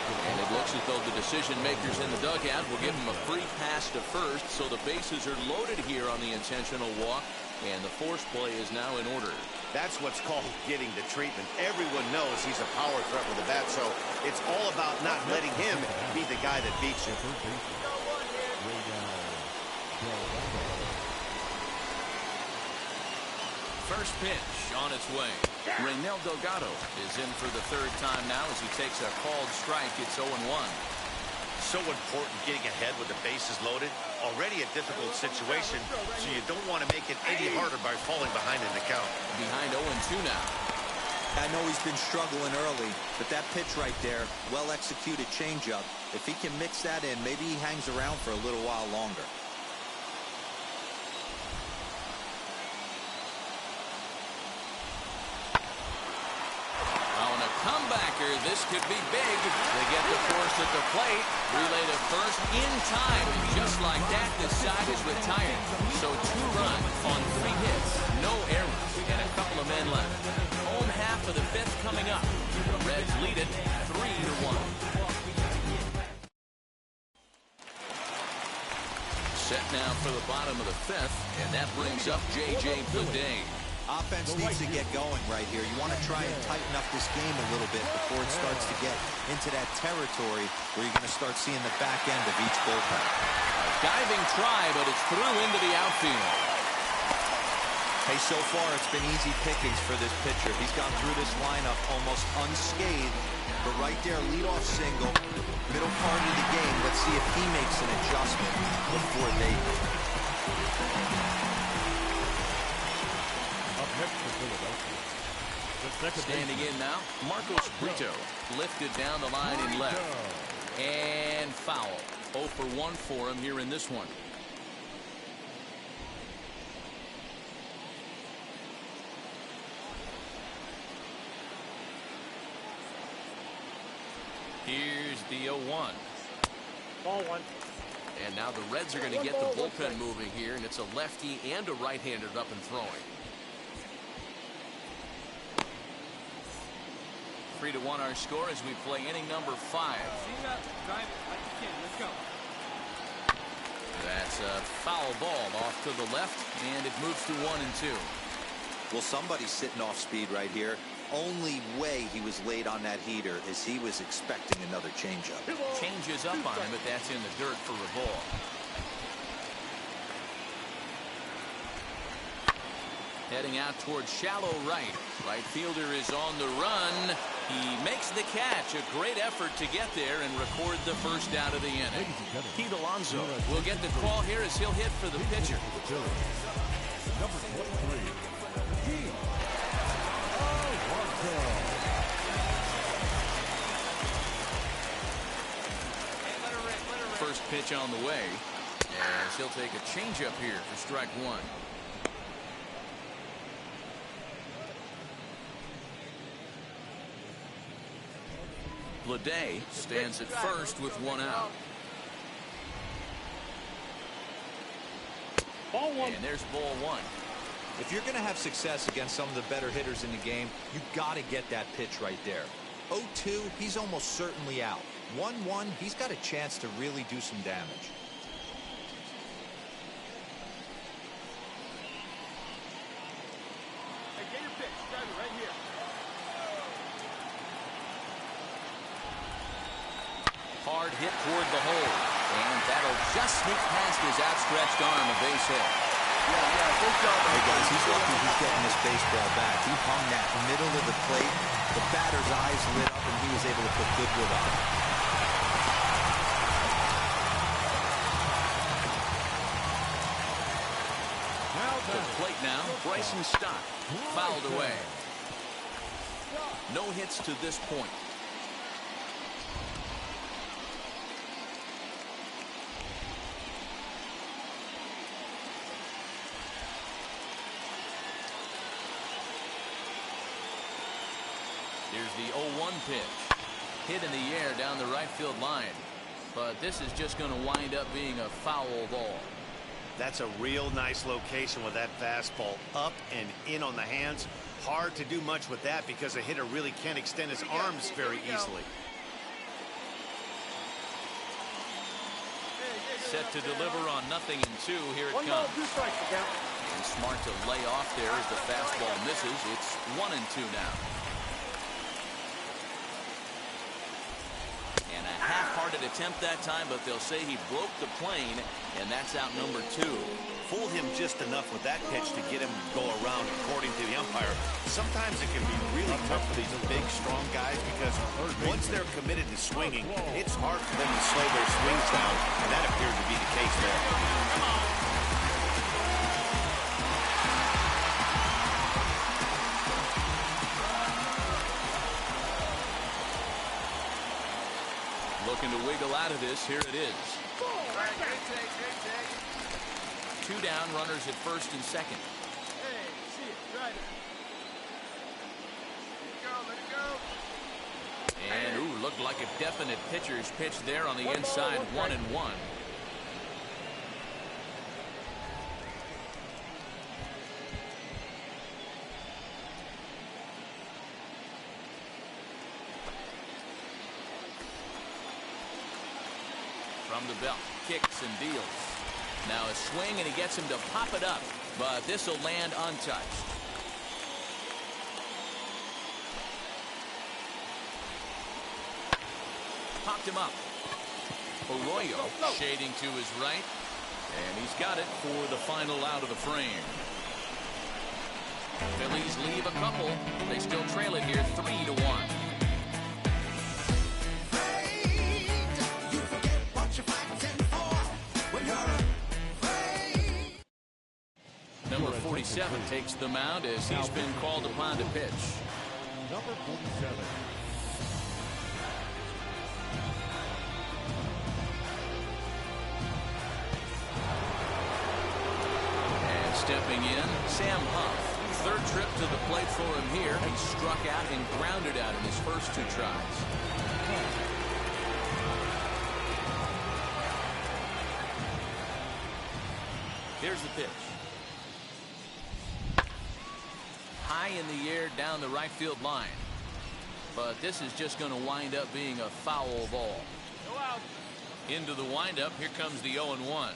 And it looks as though the decision makers in the dugout will give him a free pass to first, so the bases are loaded here on the intentional walk, and the force play is now in order. That's what's called getting the treatment. Everyone knows he's a power threat with the bat, so it's all about not letting him be the guy that beats you. First pitch on its way. Reynel Delgado is in for the third time now as he takes a called strike. It's 0-1. So important getting ahead with the bases loaded. Already a difficult situation, so you don't want to make it any harder by falling behind in the count. Behind 0-2 now. I know he's been struggling early, but that pitch right there, well-executed changeup. If he can mix that in, maybe he hangs around for a little while longer. Comebacker, this could be big. They get the force at the plate. Relay to first in time. And just like that, the side is retired. So 2 runs on 3 hits. No errors. And a couple of men left. Home half of the 5th coming up. The Reds lead it 3-1. Set now for the bottom of the 5th. And that brings up J.J. Bleday. Offense needs to get going right here. You want to try and tighten up this game a little bit before it starts to get into that territory where you're going to start seeing the back end of each bullpen. Diving try, but it's through into the outfield. Hey, so far it's been easy pickings for this pitcher. He's gone through this lineup almost unscathed. But right there, leadoff single, middle part of the game. Let's see if he makes an adjustment before they do. Standing in now, Marcos Brito lifted down the line in left. And foul. 0 for 1 for him here in this one. Here's the 0-1. Ball one. And now the Reds are going to get the bullpen moving here, and it's a lefty and a right-hander up and throwing. 3-1 our score as we play inning number 5. Drive it like you can. Let's go. That's a foul ball off to the left, and it moves to 1-2. Well, somebody's sitting off speed right here. Only way he was late on that heater is he was expecting another changeup. Changes up on him, but that's in the dirt for a ball. Heading out towards shallow right. Right fielder is on the run. He makes the catch. A great effort to get there and record the first out of the inning. Pete Alonso will get the call here as he'll hit for the pitcher. Number 23, Pete Alonso. First pitch on the way. As he'll take a changeup here for strike 1. Bleday stands at first with 1 out. Ball one. And there's ball 1. If you're going to have success against some of the better hitters in the game, you've got to get that pitch right there. 0-2, he's almost certainly out. 1-1, he's got a chance to really do some damage. Hey, get your pitch. Drive it right here. Hard hit toward the hole. And that'll just sneak past his outstretched arm, a base hit. Yeah, good job. Hey guys, he's lucky he's getting this baseball back. He hung that middle of the plate. The batter's eyes lit up and he was able to put Goodwood on. To the plate now, Bryson Stott fouled away. No hits to this point. Here's the 0-1 pitch. Hit in the air down the right field line. But this is just going to wind up being a foul ball. That's a real nice location with that fastball up and in on the hands. Hard to do much with that because a hitter really can't extend his arms very easily. Set to deliver on 0-2. Here it 1 ball, comes. 2 strikes to count. And smart to lay off there as the fastball misses. It's 1-2 now. And a half-hearted attempt that time, but they'll say he broke the plane, and that's out number 2. Fooled him just enough with that pitch to get him to go around, according to the umpire. Sometimes it can be really tough for these big, strong guys because once they're committed to swinging, it's hard for them to slow their swings down, and that appeared to be the case there. Come on. Looking to wiggle out of this. Here it is. 2 down, runners at first and second. Hey, see it. Drive it. Let it go. And, ooh, looked like a definite pitcher's pitch there on the 1 ball, inside, 1 strike. 1-1. From the belt, kicks and deals. Now a swing, and he gets him to pop it up, but this will land untouched. Popped him up. Arroyo shading to his right, and he's got it for the final out of the frame. Phillies leave a couple. They still trail it here 3-1. Number 47 takes the mound as he's been called upon to pitch. Number 47. And stepping in, Sam Huff. 3rd trip to the plate for him here. He struck out and grounded out in his first 2 tries. Here's the pitch. High in the air down the right field line. But this is just going to wind up being a foul ball. Go out. Into the windup. Here comes the 0-1.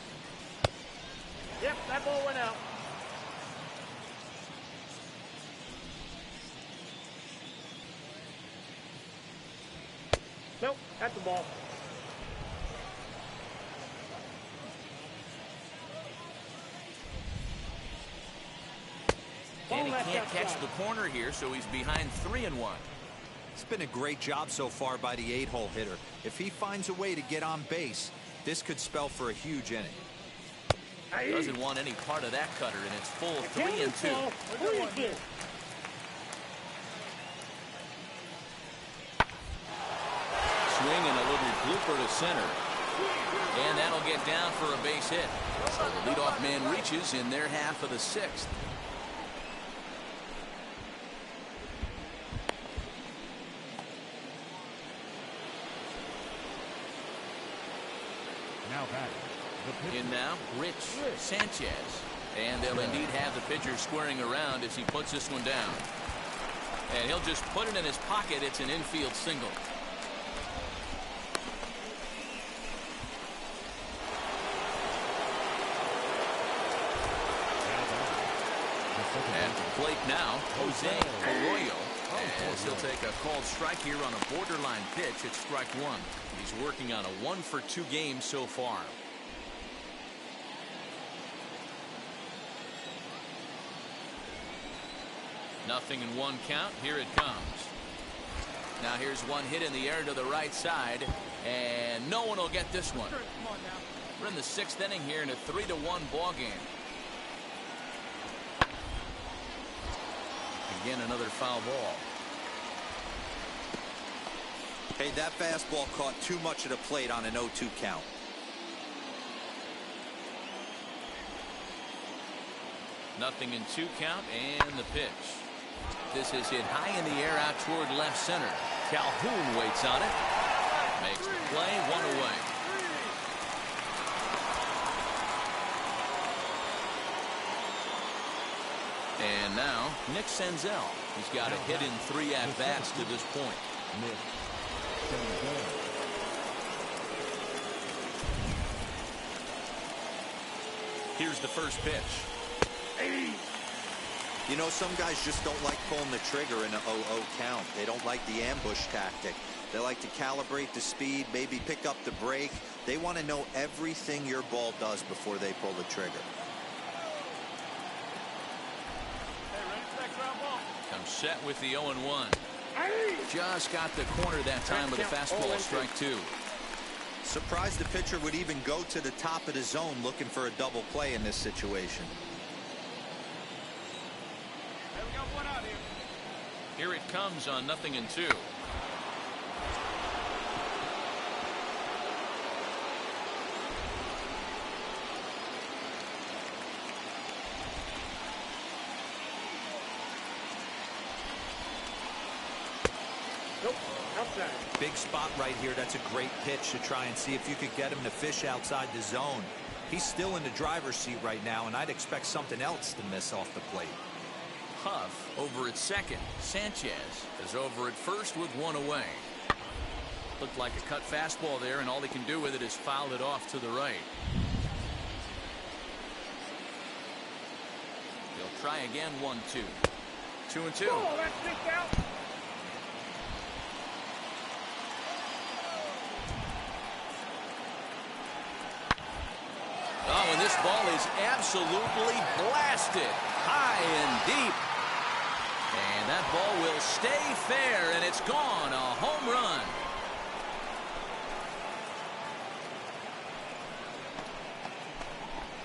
Yep, that ball went out. Nope, that's the ball. And he can't catch the corner here, so he's behind 3-1. It's been a great job so far by the 8-hole hitter. If he finds a way to get on base, this could spell for a huge inning. Doesn't want any part of that cutter, and it's full 3-2. Swing and a little blooper to center. And that'll get down for a base hit. So the leadoff man reaches in their half of the 6th. Now back. In now, Rich Sanchez. And they'll indeed have the pitcher squaring around as he puts this one down. And he'll just put it in his pocket. It's an infield single. At the plate now, Jose Arroyo. As he'll take a called strike here on a borderline pitch. It's strike one. He's working on a 1-for-2 game so far. Nothing in one count. Here it comes. Now here's one hit in the air to the right side, and no one will get this one. We're in the 6th inning here in a 3-1 ball game. Again, another foul ball. Hey, that fastball caught too much of the plate on an 0-2 count. Nothing in 2 count, and the pitch. This is hit high in the air out toward left center. Calhoun waits on it. Makes the play, 1 away. And now, Nick Senzel. He's got a hit in 3 at-bats to this point. Nick Senzel. Here's the first pitch. You know, some guys just don't like pulling the trigger in an 0-0 count. They don't like the ambush tactic. They like to calibrate the speed, maybe pick up the brake. They want to know everything your ball does before they pull the trigger. Comes set with the 0-1. Just got the corner that time with a fastball, strike 2. Surprised the pitcher would even go to the top of the zone looking for a double play in this situation. Here it comes on 0-2. Nope, outside. Big spot right here. That's a great pitch to try and see if you could get him to fish outside the zone. He's still in the driver's seat right now, and I'd expect something else to miss off the plate. Huff over at second. Sanchez is over at first with 1 away. Looked like a cut fastball there, and all he can do with it is foul it off to the right. He'll try again, 1-2. 2-2. Oh, that's kicked out. Oh, and this ball is absolutely blasted high and deep. And that ball will stay fair, and it's gone. A home run.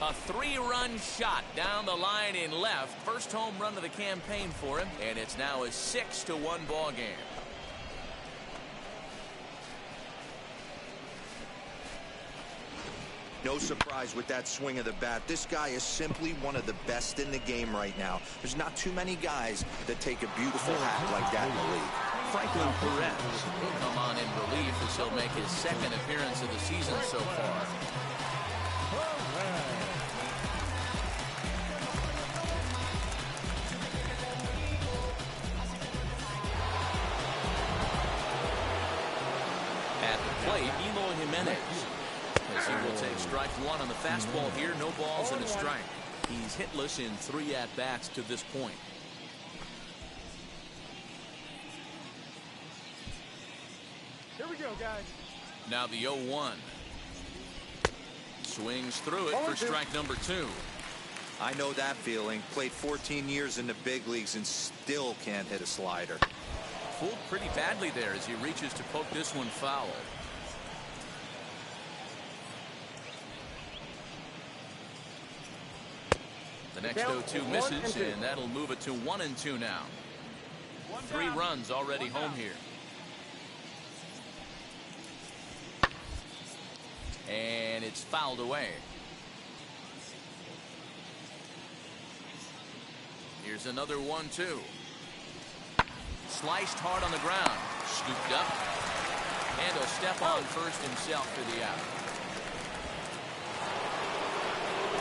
A 3-run shot down the line in left. First home run of the campaign for him, and it's now a 6-1 ball game. No surprise with that swing of the bat. This guy is simply one of the best in the game right now. There's not too many guys that take a beautiful hack like that in the league. Franklin Perez will come on in relief as he'll make his 2nd appearance of the season so far. At the plate, Eloy Jimenez. As he will take strike 1 on the fastball here. No balls and a strike. He's hitless in 3 at-bats to this point. Here we go, guys. Now the 0-1. Swings through it for strike number 2. I know that feeling. Played 14 years in the big leagues and still can't hit a slider. Fooled pretty badly there as he reaches to poke this one foul. The next 0-2 misses, and that'll move it to 1-2 now. 3 runs already home here. And it's fouled away. Here's another 1-2. Sliced hard on the ground. Scooped up. And he'll step on first himself for the out.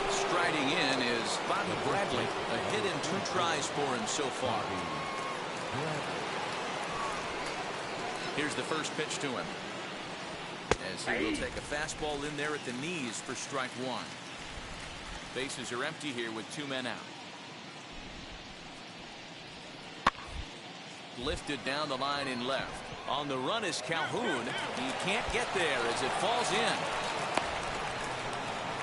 Striding in is Bobby Bradley. A hit in 2 tries for him so far. Here's the first pitch to him. As he will take a fastball in there at the knees for strike one. Bases are empty here with 2 men out. Lifted down the line in left. On the run is Calhoun. He can't get there as it falls in.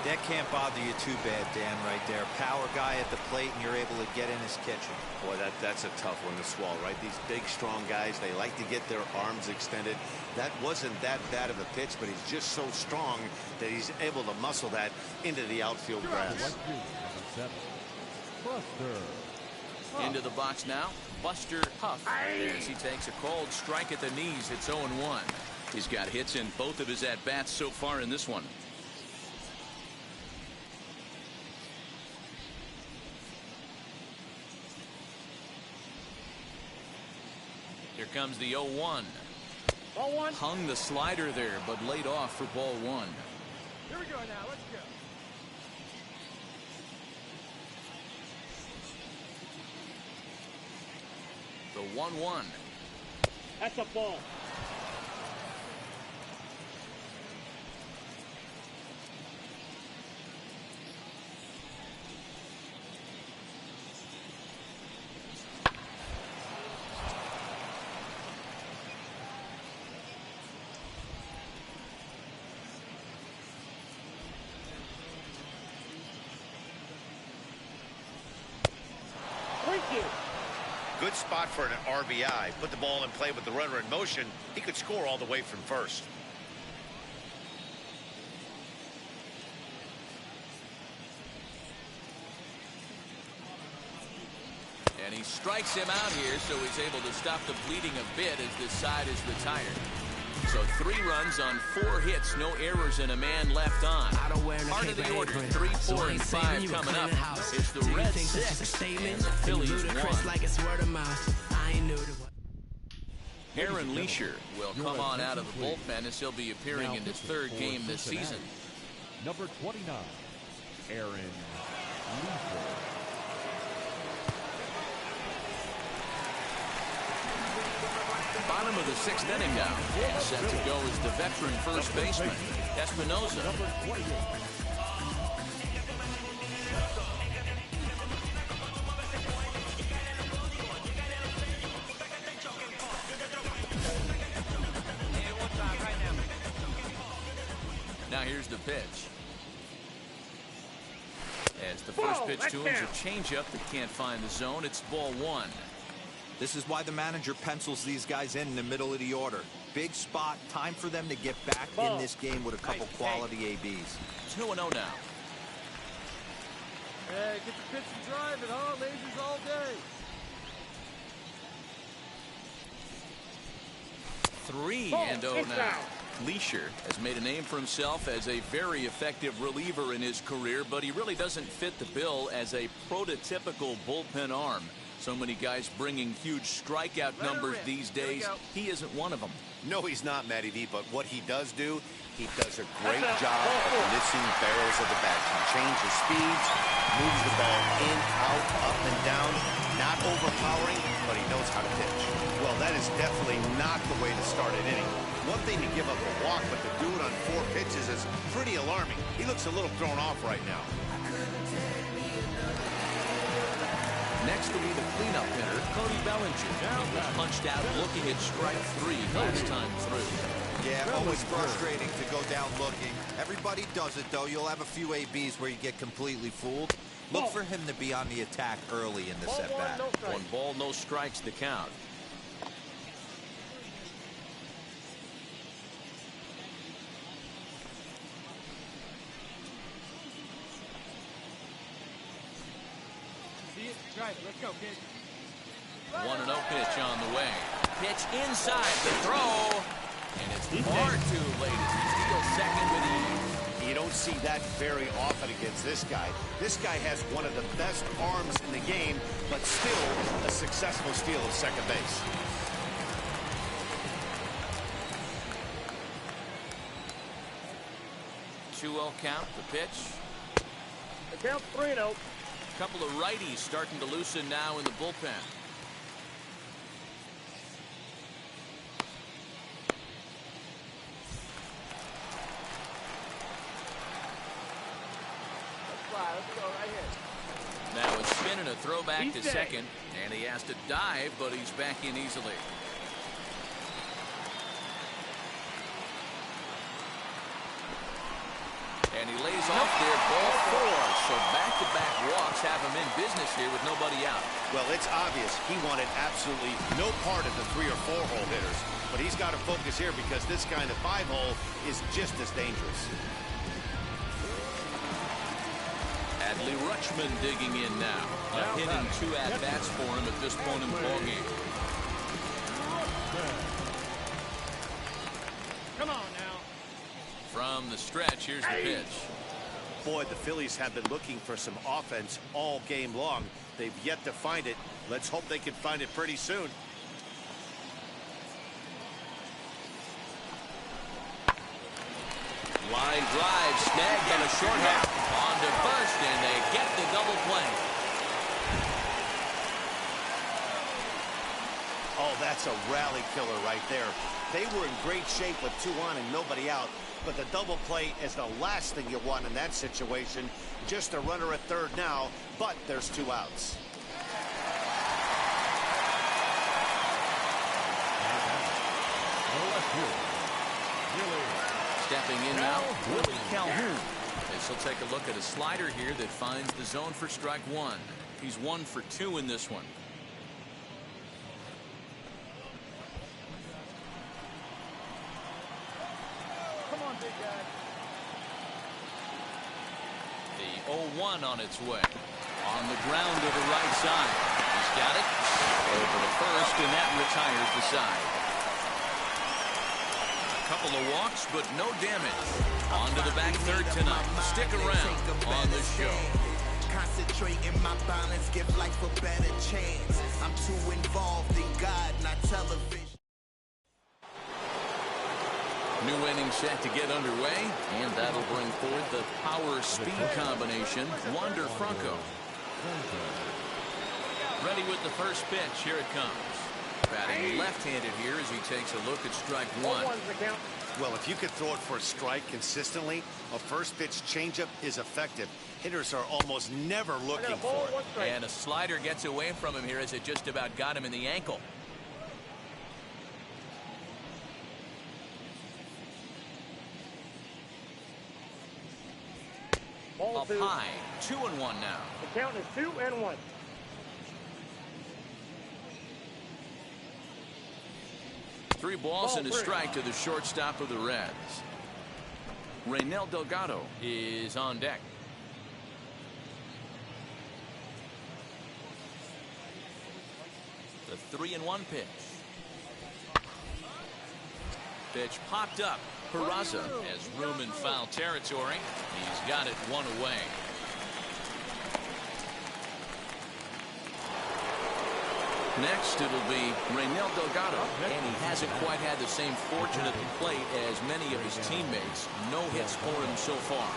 That can't bother you too bad, Dan, right there. Power guy at the plate, and you're able to get in his kitchen. Boy, that's a tough one to swallow, right? These big, strong guys, they like to get their arms extended. That wasn't that bad of a pitch, but he's just so strong that he's able to muscle that into the outfield grass. Into the box now, Buster Huff. As he takes a cold strike at the knees, it's 0-1. He's got hits in both of his at-bats so far in this one. Here comes the 0-1. Ball one. Hung the slider there, but laid off for ball one. Here we go now. Let's go. The 1-1. That's a ball. Good spot for an RBI. Put the ball in play with the runner in motion. He could score all the way from first. And he strikes him out here, so he's able to stop the bleeding a bit as this side is retired. So 3 runs on 4 hits, no errors, and a man left on. Part of the order, 3, 4, and 5 coming up. It's the Reds 6 and the Phillies 1. Aaron Leisure will come on out of the bullpen as he'll be appearing in his 3rd game this season. Number 29, Aaron Leisure. Bottom of the 6th inning now. And set to go is the veteran first baseman, Espinosa. Now here's the pitch. As the first pitch to him is a changeup that can't find the zone. It's ball one. This is why the manager pencils these guys in the middle of the order. Big spot, time for them to get back in this game with a couple quality ABs. 2-0 now. Hey, get the pitch and drive it, huh? Lasers all day. 3-0 now. Leisure has made a name for himself as a very effective reliever in his career, but he really doesn't fit the bill as a prototypical bullpen arm. So many guys bringing huge strikeout numbers these days. He isn't one of them. No, he's not, Matty D, but what he does do, he does a great job of missing barrels of the bat. He changes speeds, moves the ball in, out, up, and down. Not overpowering, but he knows how to pitch. Well, that is definitely not the way to start an inning. One thing to give up a walk, but to do it on 4 pitches is pretty alarming. He looks a little thrown off right now. Next will be the cleanup hitter, Cody Bellinger. He was punched out looking at strike 3 last time through. Yeah, always frustrating to go down looking. Everybody does it, though. You'll have a few ABs where you get completely fooled. Look for him to be on the attack early in this at-bat. 1 ball, no strikes to count. Right, let's go, kid. 1-0 pitch on the way. Pitch inside the throw. And it's far too late as he steals second with ease. You don't see that very often against this guy. This guy has one of the best arms in the game, but still a successful steal of second base. Count, the pitch. The count 3-0. Couple of righties starting to loosen now in the bullpen. Now a spin and a throwback to He's safe. second, and he has to dive, but he's back in easily. And he lays off there, ball 4. So back-to-back walks have him in business here with nobody out. Well, it's obvious he wanted absolutely no part of the 3 or 4 hole hitters, but he's got to focus here because this kind of 5 hole is just as dangerous. Adley Rutschman digging in now. A hit and 2 at-bats for him at this point in the ballgame. Come on now. From the stretch, here's the pitch. Boy, the Phillies have been looking for some offense all game long. They've yet to find it. Let's hope they can find it pretty soon. Line drive, snagged on a short hop. On to first, and they get the double play. Oh, that's a rally killer right there. They were in great shape with 2 on and nobody out, but the double play is the last thing you want in that situation. Just a runner at third now, but there's 2 outs. Stepping in now, Willie Calhoun. This will take a look at a slider here that finds the zone for strike 1. He's 1 for 2 in this one. Come on, big guy. The 0-1 on its way. On the ground to the right side. He's got it. Over the first, and that retires the side. Couple of walks, but no damage. On to the back third tonight. Stick around on the show. Concentrate in my balance, give life a better chance. I'm too involved in God, not television. New inning set to get underway, and that'll bring forth the power-speed combination, Wander Franco. Ready with the first pitch. Here it comes. Batting left-handed here as he takes a look at strike 1. Well, if you could throw it for a strike consistently, a first pitch changeup is effective. Hitters are almost never looking for it. And a slider gets away from him here as it just about got him in the ankle. Up high, 2-1 now. The count is 2-1. 3 balls and a strike to the shortstop of the Reds. Raynel Delgado is on deck. The 3-1 pitch. Pitch popped up. Peraza has room in foul territory. He's got it 1 away. Next, it'll be Raynel Delgado, and he hasn't quite had the same fortune at the plate as many of his teammates. No hits for him so far.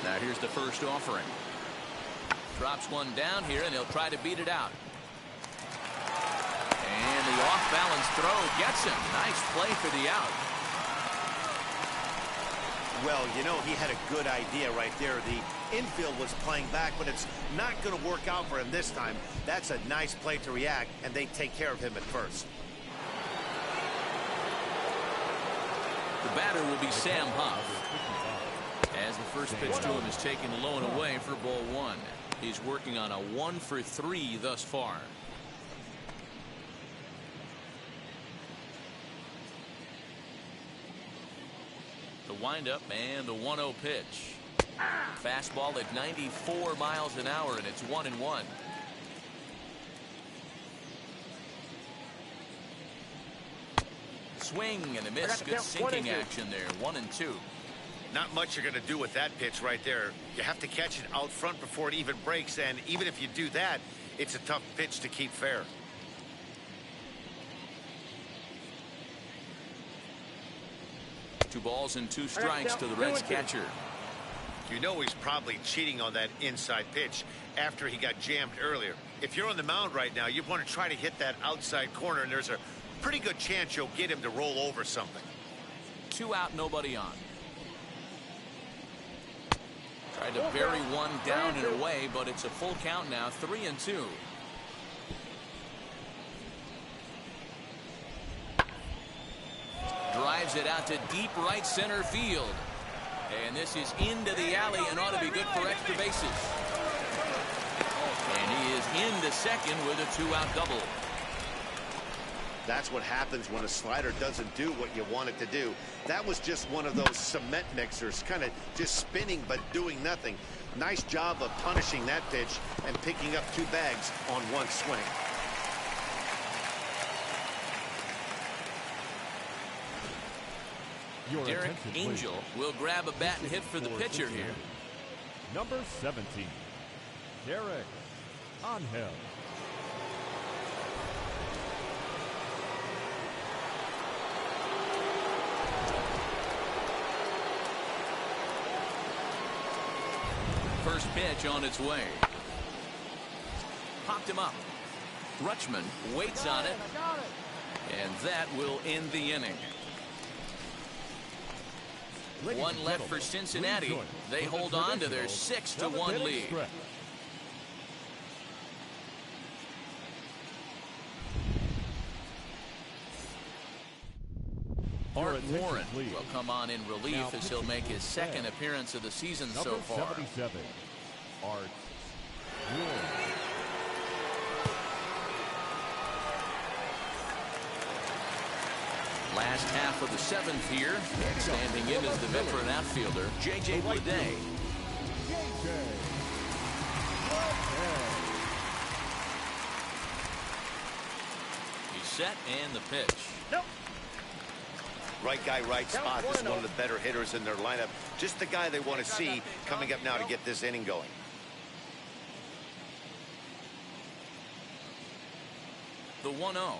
Now here's the first offering. Drops one down here, and he'll try to beat it out. And the off-balance throw gets him. Nice play for the out. Well, you know, he had a good idea right there. The infield was playing back, but it's not going to work out for him this time. That's a nice play to react, and they take care of him at first. The batter will be Sam Huff. As the first pitch to him is taken low and away for ball 1. He's working on a 1 for 3 thus far. The windup and the 1-0 pitch. Fastball at 94 miles an hour, and it's 1-1. Swing and a miss. Good sinking action there. 1-2. Not much you're going to do with that pitch right there. You have to catch it out front before it even breaks, and even if you do that, it's a tough pitch to keep fair. Two balls and 2 strikes to the Reds catcher. You know he's probably cheating on that inside pitch after he got jammed earlier. If you're on the mound right now, you want to try to hit that outside corner, and there's a pretty good chance you'll get him to roll over something. 2 out, nobody on. Tried to bury one down and away, but it's a full count now, 3-2. Drives it out to deep right center field. And this is into the alley and ought to be good for extra bases. And he is into second with a 2-out double. That's what happens when a slider doesn't do what you want it to do. That was just one of those cement mixers, kind of just spinning but doing nothing. Nice job of punishing that pitch and picking up 2 bags on 1 swing. Derek Angel will grab a bat and hit for the pitcher here. Number 17, Derek Angel. First pitch on its way. Popped him up. Rutschman waits on it. And that will end the inning. One left for Cincinnati. They hold on to their 6-1 lead. Art Warren will come on in relief as he'll make his second appearance of the season so far. 77, Art Warren. Last half of the 7th here. Standing in as the veteran outfielder, J.J. Bleday. He's set and the pitch. Nope. Right guy, right spot. This is one of the better hitters in their lineup. Just the guy they want to see coming up now to get this inning going. The 1-0.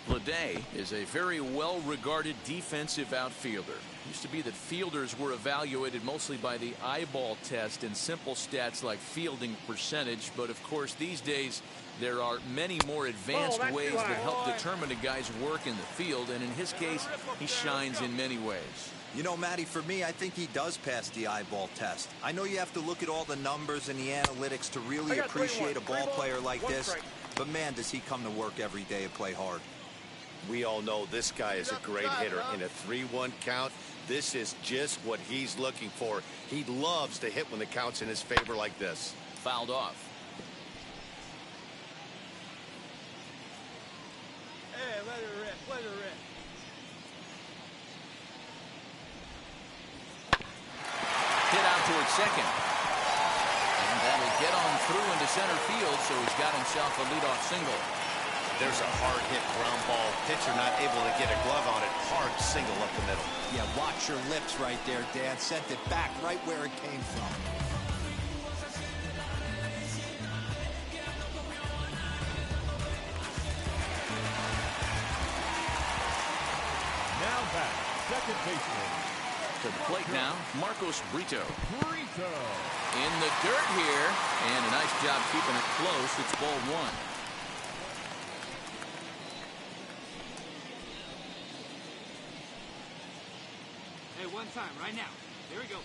Bleday is a very well-regarded defensive outfielder. Used to be that fielders were evaluated mostly by the eyeball test and simple stats like fielding percentage, but of course these days there are many more advanced ways that help determine a guy's work in the field, and in his case he shines in many ways. You know, Matty, for me, I think he does pass the eyeball test. I know you have to look at all the numbers and the analytics to really appreciate a ball player like this, but man, does he come to work every day and play hard. We all know this guy is a great hitter. In a 3-1 count, this is just what he's looking for. He loves to hit when the count's in his favor like this. Fouled off. Hey, let her rip, let her rip. Hit out towards second. And that'll get on through into center field, so he's got himself a leadoff single. There's a hard hit ground ball. Pitcher not able to get a glove on it. Hard single up the middle. Yeah, watch your lips right there, Dan. Sent it back right where it came from. Now back, second baseman. To the plate now, Marcos Brito. Brito. In the dirt here, and a nice job keeping it close. It's ball 1. One time, right now. Here we go.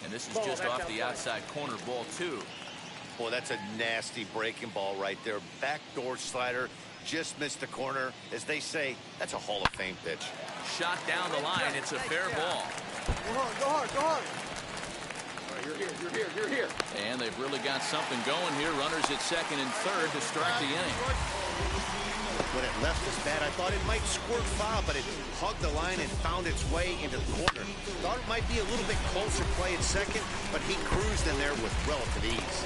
And this is just off the outside corner, ball 2. Boy, that's a nasty breaking ball right there. Backdoor slider, just missed the corner. As they say, that's a Hall of Fame pitch. Shot down the line. It's a fair ball. Go hard, go hard, go hard. You're here, you're here, you're here. And they've really got something going here. Runners at second and third to start the inning. When it left his bat, I thought it might squirt foul, but it hugged the line and found its way into the corner. Thought it might be a little bit closer play at second, but he cruised in there with relative ease.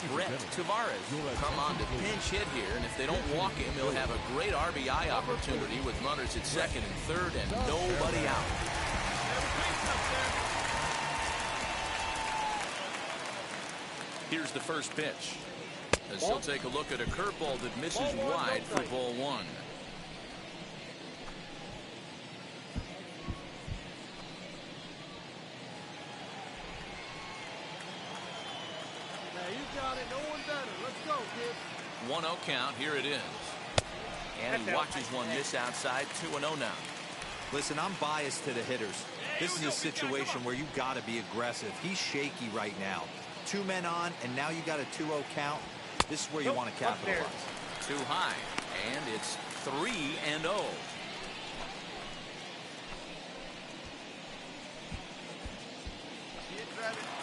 Brett Tavares will come on to pinch hit here, and if they don't walk him, he'll have a great RBI opportunity with runners at second and third and nobody out. Here's the first pitch. As he'll take a look at a curveball that misses wide for ball 1. Now you got 1-0 count. Here it is. And he watches one miss outside. 2-0 now. Listen, I'm biased to the hitters. This is a situation where you got to be aggressive. He's shaky right now. 2 men on, and now you got a 2-0 count. This is where you want to capitalize. Too high, and it's 3-0.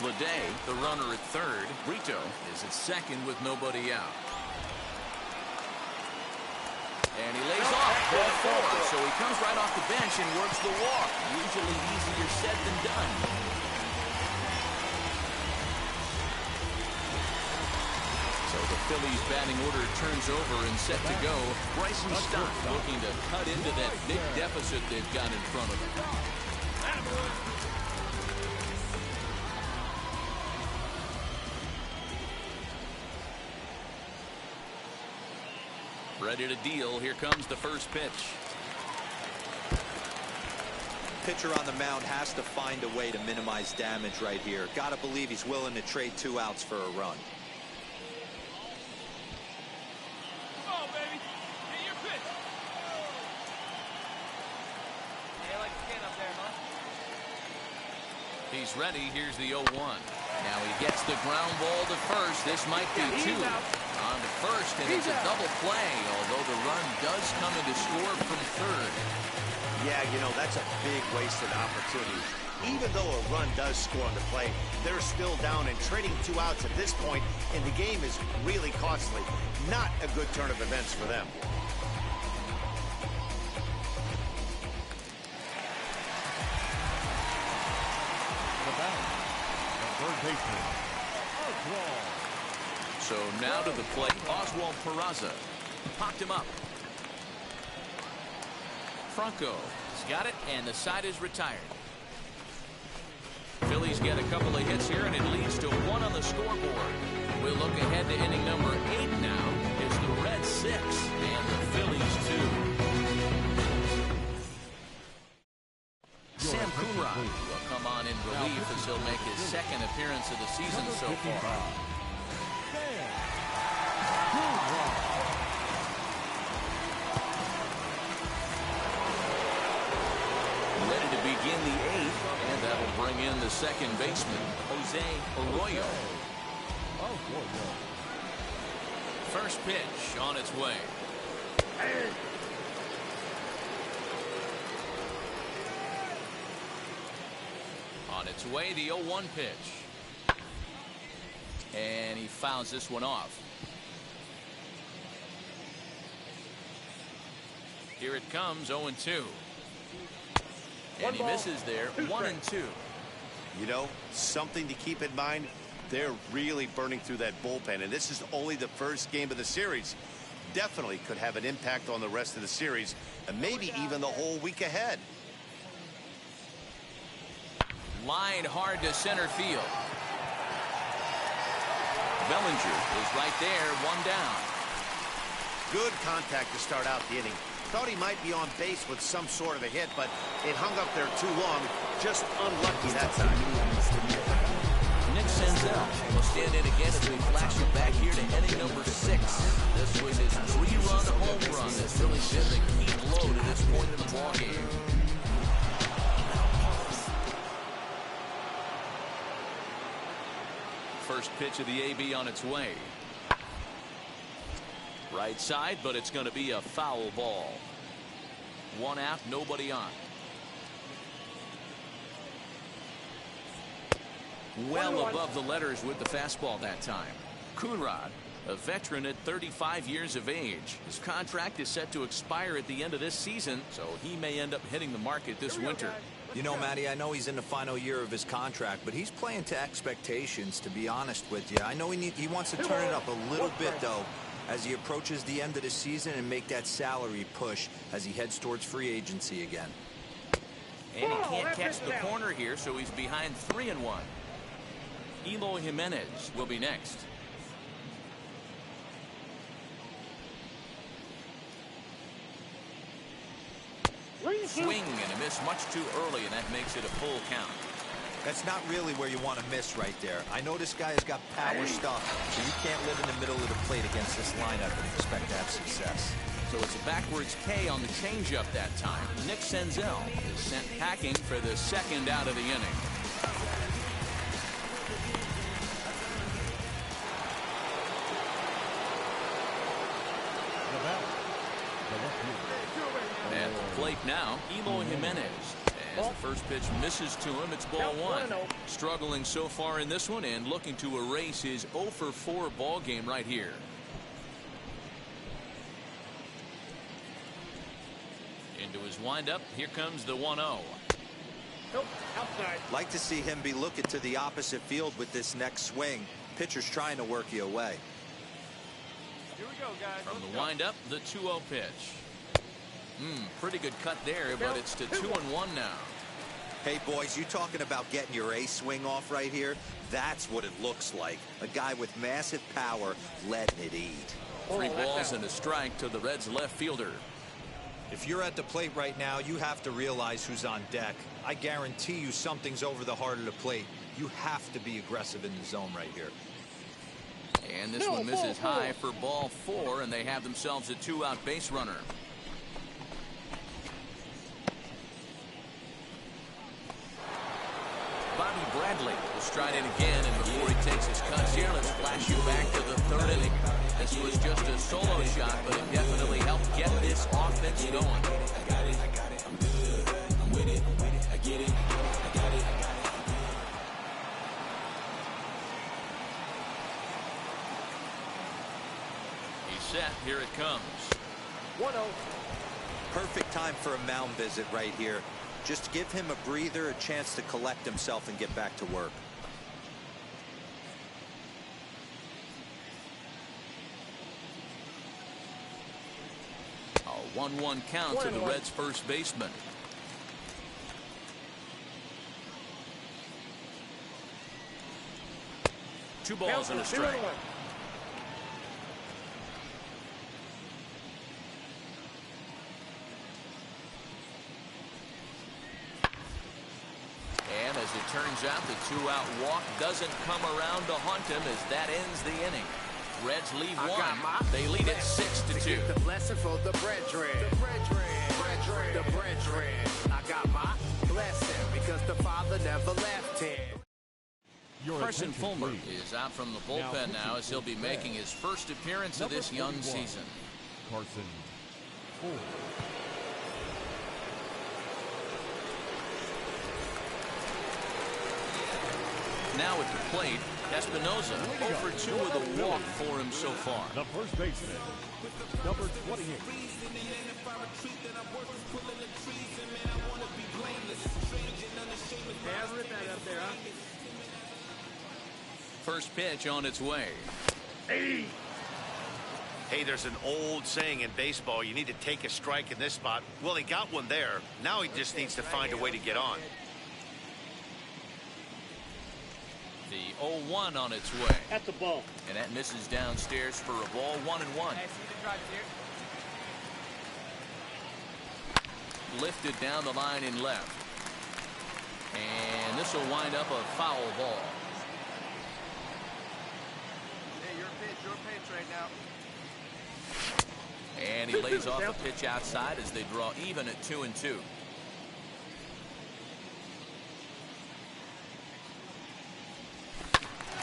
Leday, the runner at third. Brito is at second with nobody out. And he lays off ball 4, so he comes right off the bench and works the walk. Usually easier said than done. So the Phillies batting order turns over and set to go. Bryson Stott looking to cut into that big deficit they've got in front of them. Ready to deal. Here comes the first pitch. Pitcher on the mound has to find a way to minimize damage right here. Got to believe he's willing to trade 2 outs for a run. Oh, baby. Get your pitch. Hey, I like the skin up there, huh? He's ready. Here's the 0-1. Now he gets the ground ball to first. This might be 2 on the first, and it's a double play, although the run does come in to score from third. Yeah, you know, that's a big wasted opportunity. Even though a run does score on the play, they're still down, and trading 2 outs at this point in the game is really costly. Not a good turn of events for them. The batter, the third baseman, Oswald. So now to the plate, Oswald Peraza. Popped him up. Franco has got it, and the side is retired. Phillies get a couple of hits here, and it leads to 1 on the scoreboard. We'll look ahead to inning number 8 now. It's the Reds 6 and the Phillies 2. Sam Coonrod will come on in relief as he'll make his second appearance of the season so far. Ready to begin the 8th, and that'll bring in the second baseman, Jose Arroyo. First pitch on its way. On its way, the 0-1 pitch. And he fouls this one off. Here it comes, 0-2. And he misses there, 1-2. You know, something to keep in mind, they're really burning through that bullpen, and this is only the first game of the series. Definitely could have an impact on the rest of the series, and maybe even the whole week ahead. Line hard to center field. Bellinger is right there, 1 down. Good contact to start out the inning. Thought he might be on base with some sort of a hit, but it hung up there too long. Just unlucky that time. Nick Senzel will stand in again as we flash it back here to inning number 6. This was his 3-run home run that's really been the key blow to this point in the ballgame. First pitch of the AB on its way. Right side, but it's going to be a foul ball. 1 out, nobody on. Well above the letters with the fastball that time. Coonrod, a veteran at 35 years of age. His contract is set to expire at the end of this season, so he may end up hitting the market this winter. You know, Matty, I know he's in the final year of his contract, but he's playing to expectations, to be honest with you. I know he wants to turn it up a little bit, though, as he approaches the end of the season and make that salary push as he heads towards free agency again. And he can't catch the corner here, so he's behind 3-1. Eloy Jimenez will be next. Swing and a miss much too early, and that makes it a full count. That's not really where you want to miss right there. I know this guy has got power stuff, so you can't live in the middle of the plate against this lineup and expect to have success. So it's a backwards K on the changeup that time. Nick Senzel is sent packing for the second out of the inning. At the plate now, Eloy Jimenez. As the first pitch misses to him, it's ball one. Struggling so far in this one and looking to erase his 0 for 4 ball game right here. Into his windup, here comes the 1-0. Nope, outside. Like to see him be looking to the opposite field with this next swing. Pitcher's trying to work you away. Here we go, guys. From the windup, the 2-0 pitch. Pretty good cut there, but it's to 2-1 now. Hey, boys, you talking about getting your A swing off right here? That's what it looks like. A guy with massive power letting it eat. 3 balls and a strike to the Reds left fielder. If you're at the plate right now, you have to realize who's on deck. I guarantee you something's over the heart of the plate. You have to be aggressive in the zone right here. And this one misses high for ball 4, and they have themselves a 2-out base runner. Bobby Bradley will stride in again, and before he takes his cuts here, let's flash you back to the 3rd inning. This was just a solo shot, but it definitely helped get this offense going. I got it. I'm good. I'm with it. I get it. I got it. He's set. Here it comes. 1-0. Perfect time for a mound visit right here. Just give him a breather, a chance to collect himself and get back to work. A 1-1 count to the Reds' first baseman. Two balls and a strike. And as it turns out, the 2-out walk doesn't come around to haunt him as that ends the inning. Reds lead 1. They lead it 6-2. The blessing for the brethren. The brethren. I got my blessing because the Father never left him. Carson Fulmer is out from the bullpen now as he'll be making his first appearance of this young season. Carson Fulmer. Now at the plate, Espinosa 0 for 2 with a walk for him so far. The first baseman, number 28. First pitch on its way. Hey, there's an old saying in baseball, you need to take a strike in this spot. Well, he got one there. Now he just needs to find a way to get on. The 0-1 on its way. That's a ball. And that misses downstairs for a ball, 1-1. Lifted down the line in left. And this will wind up a foul ball. Hey, your pitch right now. And he lays off a pitch outside as they draw even at 2-2.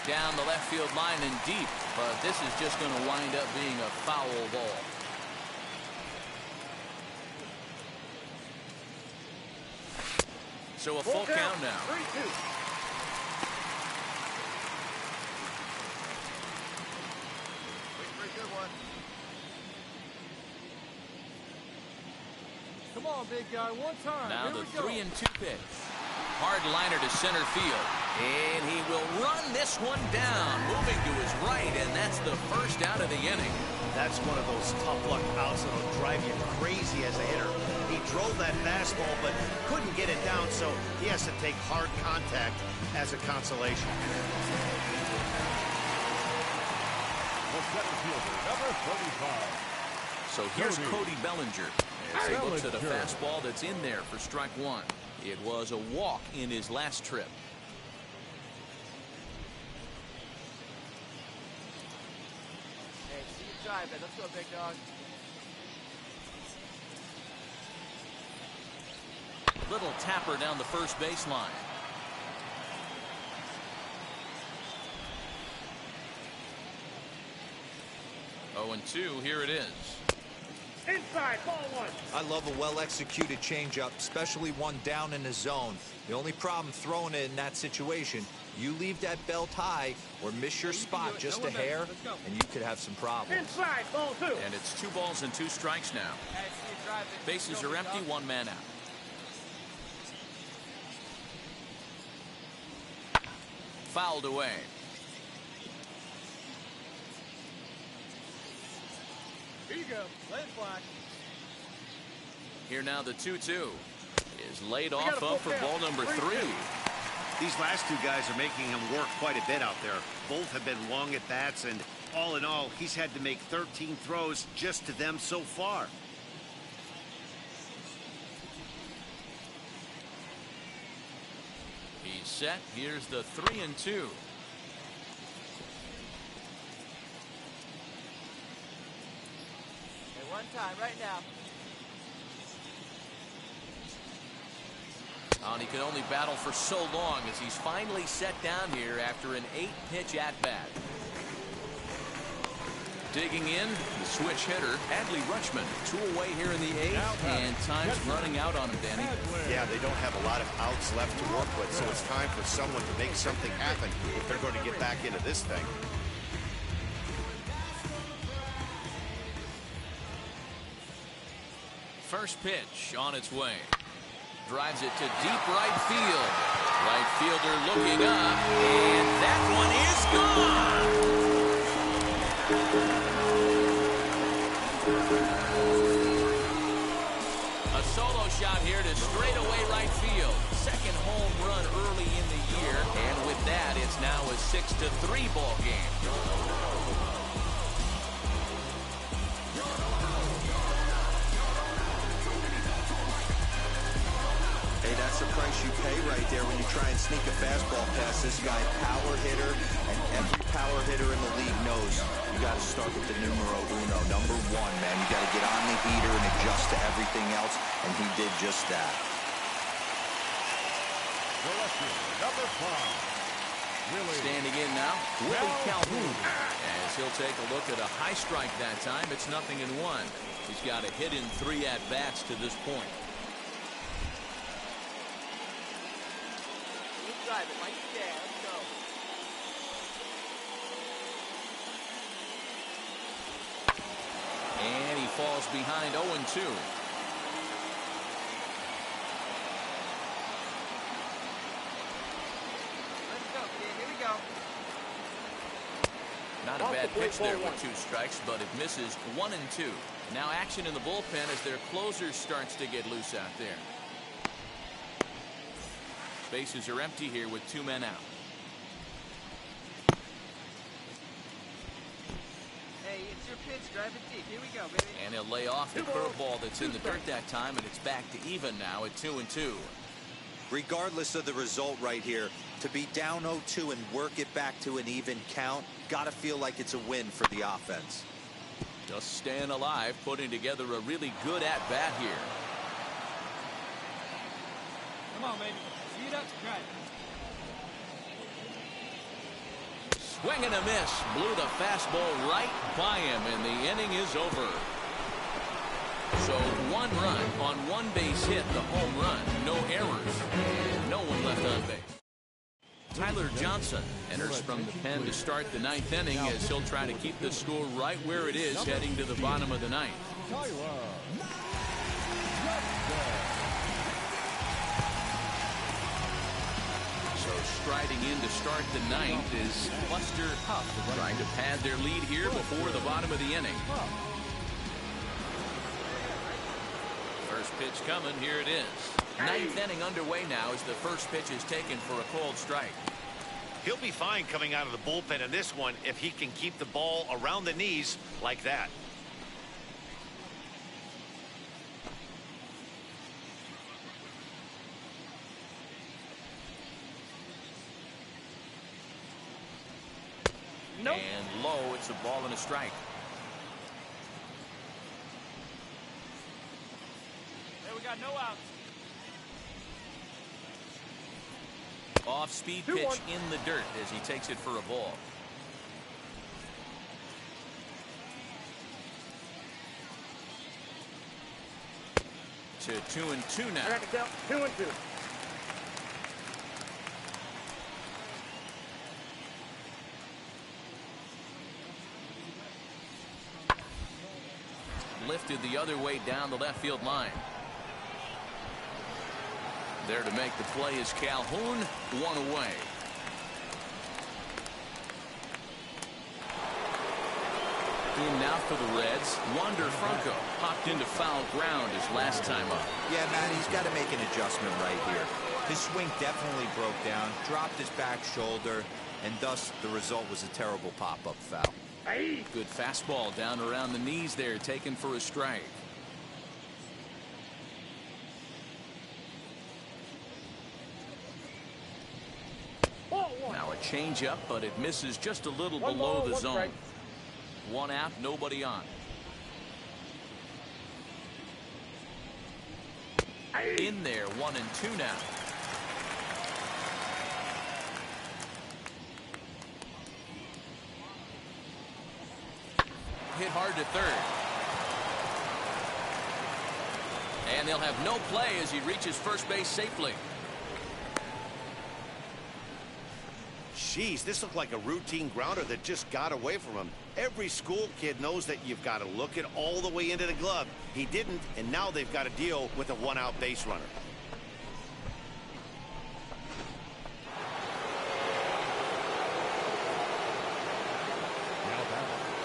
Down the left field line and deep, but this is just going to wind up being a foul ball. So a full count now. 3-2. Pretty good one. Come on, big guy, one time. Now Here the 3-2 pitch. Hard liner to center field. And he will run this one down, moving to his right, and that's the first out of the inning. That's one of those tough luck outs that'll drive you crazy as a hitter. He drove that fastball, but couldn't get it down, so he has to take hard contact as a consolation. The center fielder, number 35. So here's Cody Bellinger as he looks at a fastball that's in there for strike 1. It was a walk in his last trip. drive it. Let's go, big dog. Little tapper down the first baseline. 0-2, here it is. Inside, ball one. I love a well-executed changeup, especially one down in the zone. The only problem throwing it in that situation, you leave that belt high or miss your spot just a hair, and you could have some problems. Inside, ball two. And it's 2 balls and 2 strikes now. Bases are empty, 1 man out. Fouled away. Here you go. Let it fly. Here now the 2-2 is laid off up for ball number 3. These last 2 guys are making him work quite a bit out there. Both have been long at bats, and all in all, he's had to make 13 throws just to them so far. He's set. Here's the 3-2. Hey, one time, right now. And he can only battle for so long as he's finally set down here after an 8-pitch at-bat. Digging in, the switch hitter, Adley Rutschman. 2 away here in the 8th, and time's running out on him, Danny. Yeah, they don't have a lot of outs left to work with, so it's time for someone to make something happen if they're going to get back into this thing. First pitch on its way. Drives it to deep right field. Right fielder looking up, and that one is gone. A solo shot here to straightaway right field. Second home run early in the year, and with that, it's now a 6-3 ball game. Hey, that's the price you pay right there when you try and sneak a fastball past this guy. Power hitter, and every power hitter in the league knows you got to start with the numero uno, number 1, man. You got to get on the heater and adjust to everything else, and he did just that. Number 5. Standing in now, Willie Calhoun. As he'll take a look at a high strike that time, it's 0-1. He's got a hit in 3 at-bats to this point. Drive it like you can. Let's go. And he falls behind 0-2. Let's go, kid. Here we go. Not a bad pitch there with 2 strikes, but it misses 1-2. Now action in the bullpen as their closer starts to get loose out there. Bases are empty here with 2 men out. Hey, it's your pitch. Drive it deep. Here we go, baby. And he'll lay off the curveball that's in the dirt that time, and it's back to even now at 2-2. Regardless of the result right here, to be down 0-2 and work it back to an even count, gotta feel like it's a win for the offense. Just staying alive, putting together a really good at-bat here. Come on, baby. Speed up. Drive. Swing and a miss. Blew the fastball right by him, and the inning is over. So 1 run on 1 base hit, the home run. No errors, and no one left on base. Tyler Johnson enters from the pen to start the 9th inning as he'll try to keep the score right where it is heading to the bottom of the 9th. So striding in to start the 9th is Buster Huff, trying to pad their lead here before the bottom of the inning. First pitch coming, here it is. 9th inning underway now as the first pitch is taken for a called strike. He'll be fine coming out of the bullpen in this one if he can keep the ball around the knees like that. Nope. And low, it's a ball and a strike. we got no outs. Off-speed pitch in the dirt as he takes it for a ball. To 2-2 now. I got the count. 2-2. Lifted the other way down the left field line. There to make the play is Calhoun, one away. In now for the Reds, Wander Franco popped into foul ground his last time up. Yeah, Matt, he's got to make an adjustment right here. His swing definitely broke down, dropped his back shoulder, and thus the result was a terrible pop-up foul. Good fastball down around the knees there, taken for a strike. Now a changeup, but it misses just a little below the zone. One out, nobody on. In there, 1-2 now. Hit hard to third. And they'll have no play as he reaches first base safely. Jeez, this looked like a routine grounder that just got away from him. Every school kid knows that you've got to look it all the way into the glove. He didn't, and now they've got to deal with a one-out base runner.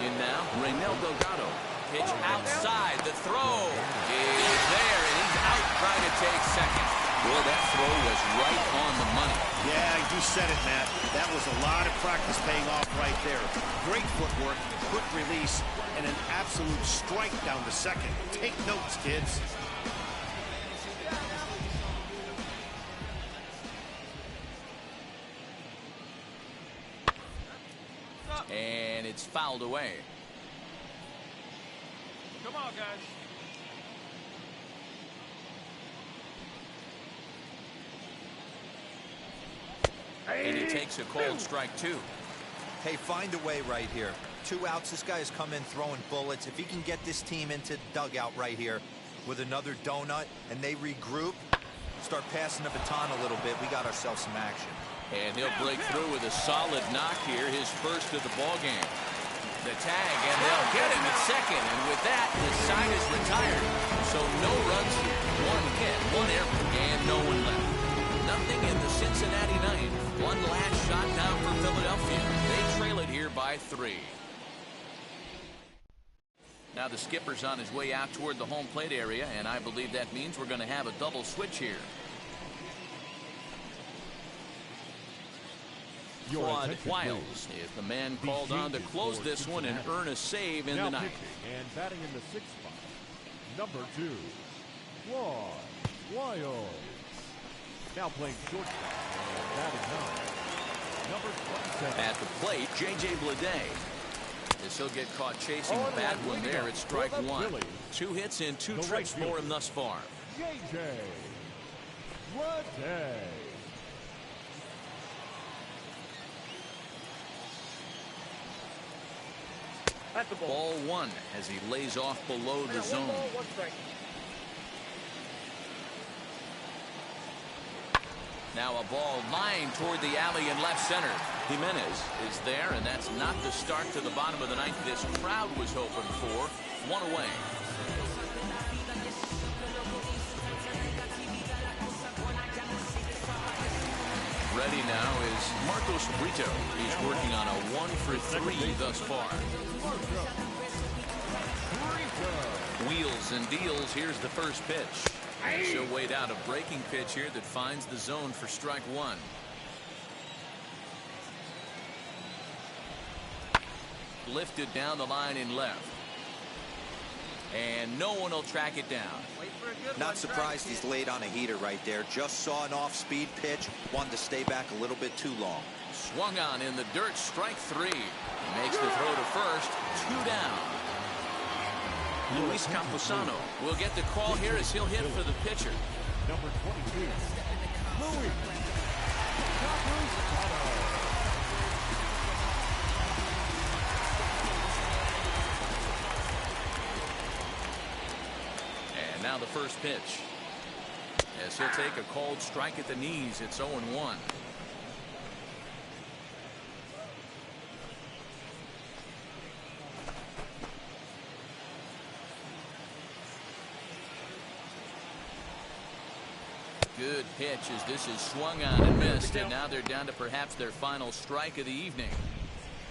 In now, Raynel Delgado. Pitch outside. The throw is there, and he's out trying to take second. Boy, that throw was right on the money. Yeah, you said it, Matt. That was a lot of practice paying off right there. Great footwork, quick release, and an absolute strike down to second. Take notes, kids. And it's fouled away. Come on, guys. And he takes a cold strike, too. Hey, find a way right here. 2 outs. This guy has come in throwing bullets. If he can get this team into the dugout right here with another donut and they regroup, start passing the baton a little bit, we got ourselves some action. And he'll break through with a solid knock here, his first of the ball game. The tag, and they'll get him at second. And with that, the side is retired. So no runs here. 1 hit, 1 error, and no one left. Nothing in the Cincinnati ninth. One last shot down for Philadelphia. They trail it here by 3. Now the skipper's on his way out toward the home plate area, and I believe that means we're going to have a double switch here. Claude Wiles is the man called on to close this one and earn a save in the ninth. And batting in the 6th spot, number 2, Claude Wiles. Now playing shortstop and batting 9, number 27. At the plate, J.J. Bleday. As he'll get caught chasing a bad one there at strike 1. 2 hits and 2 trips for him thus far. J.J. Bleday. That's the Ball 1 as he lays off below the zone. 1 ball, 1 strike. Now a ball lined toward the alley in left center. Jimenez is there, and that's not the start to the bottom of the ninth this crowd was hoping for. 1 away. Ready now is Marcos Brito. He's working on a 1-for-3 thus far. Wheels and deals. Here's the first pitch. And she'll wait out a breaking pitch here that finds the zone for strike 1. Lifted down the line in left. And no one will track it down. Not surprised he's laid on a heater right there. Just saw an off-speed pitch. Wanted to stay back a little bit too long. Swung on in the dirt. Strike 3. Makes the throw to first. 2 down. Luis Camposano will get the call here as he'll hit for the pitcher. Number 22, Luis Camposano. And now the first pitch. As he'll take a called strike at the knees, it's 0-1. Good pitch as this is swung on and missed, and now they're down to perhaps their final strike of the evening.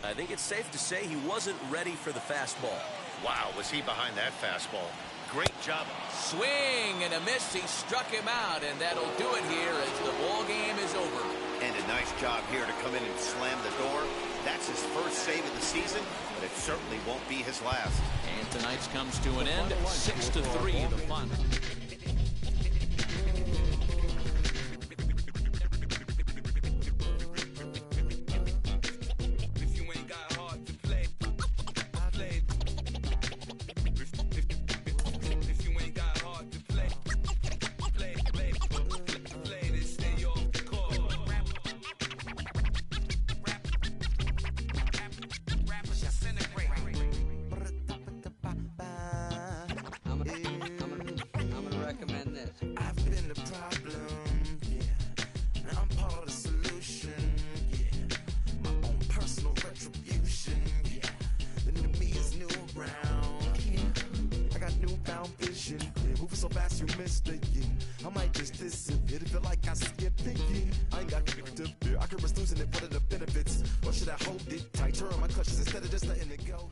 I think it's safe to say he wasn't ready for the fastball. Wow, was he behind that fastball? Great job. Swing and a miss. He struck him out, and that'll do it here as the ball game is over. And a nice job here to come in and slam the door. That's his first save of the season, but it certainly won't be his last. And tonight's comes to an end, 6-3 the final. So fast you missed it, yeah. I might just disappear. It feel like I skip thinking. I ain't got to fear. I could risk losing it for the benefits. Or should I hold it tight? Turn on my clutches instead of just letting it go.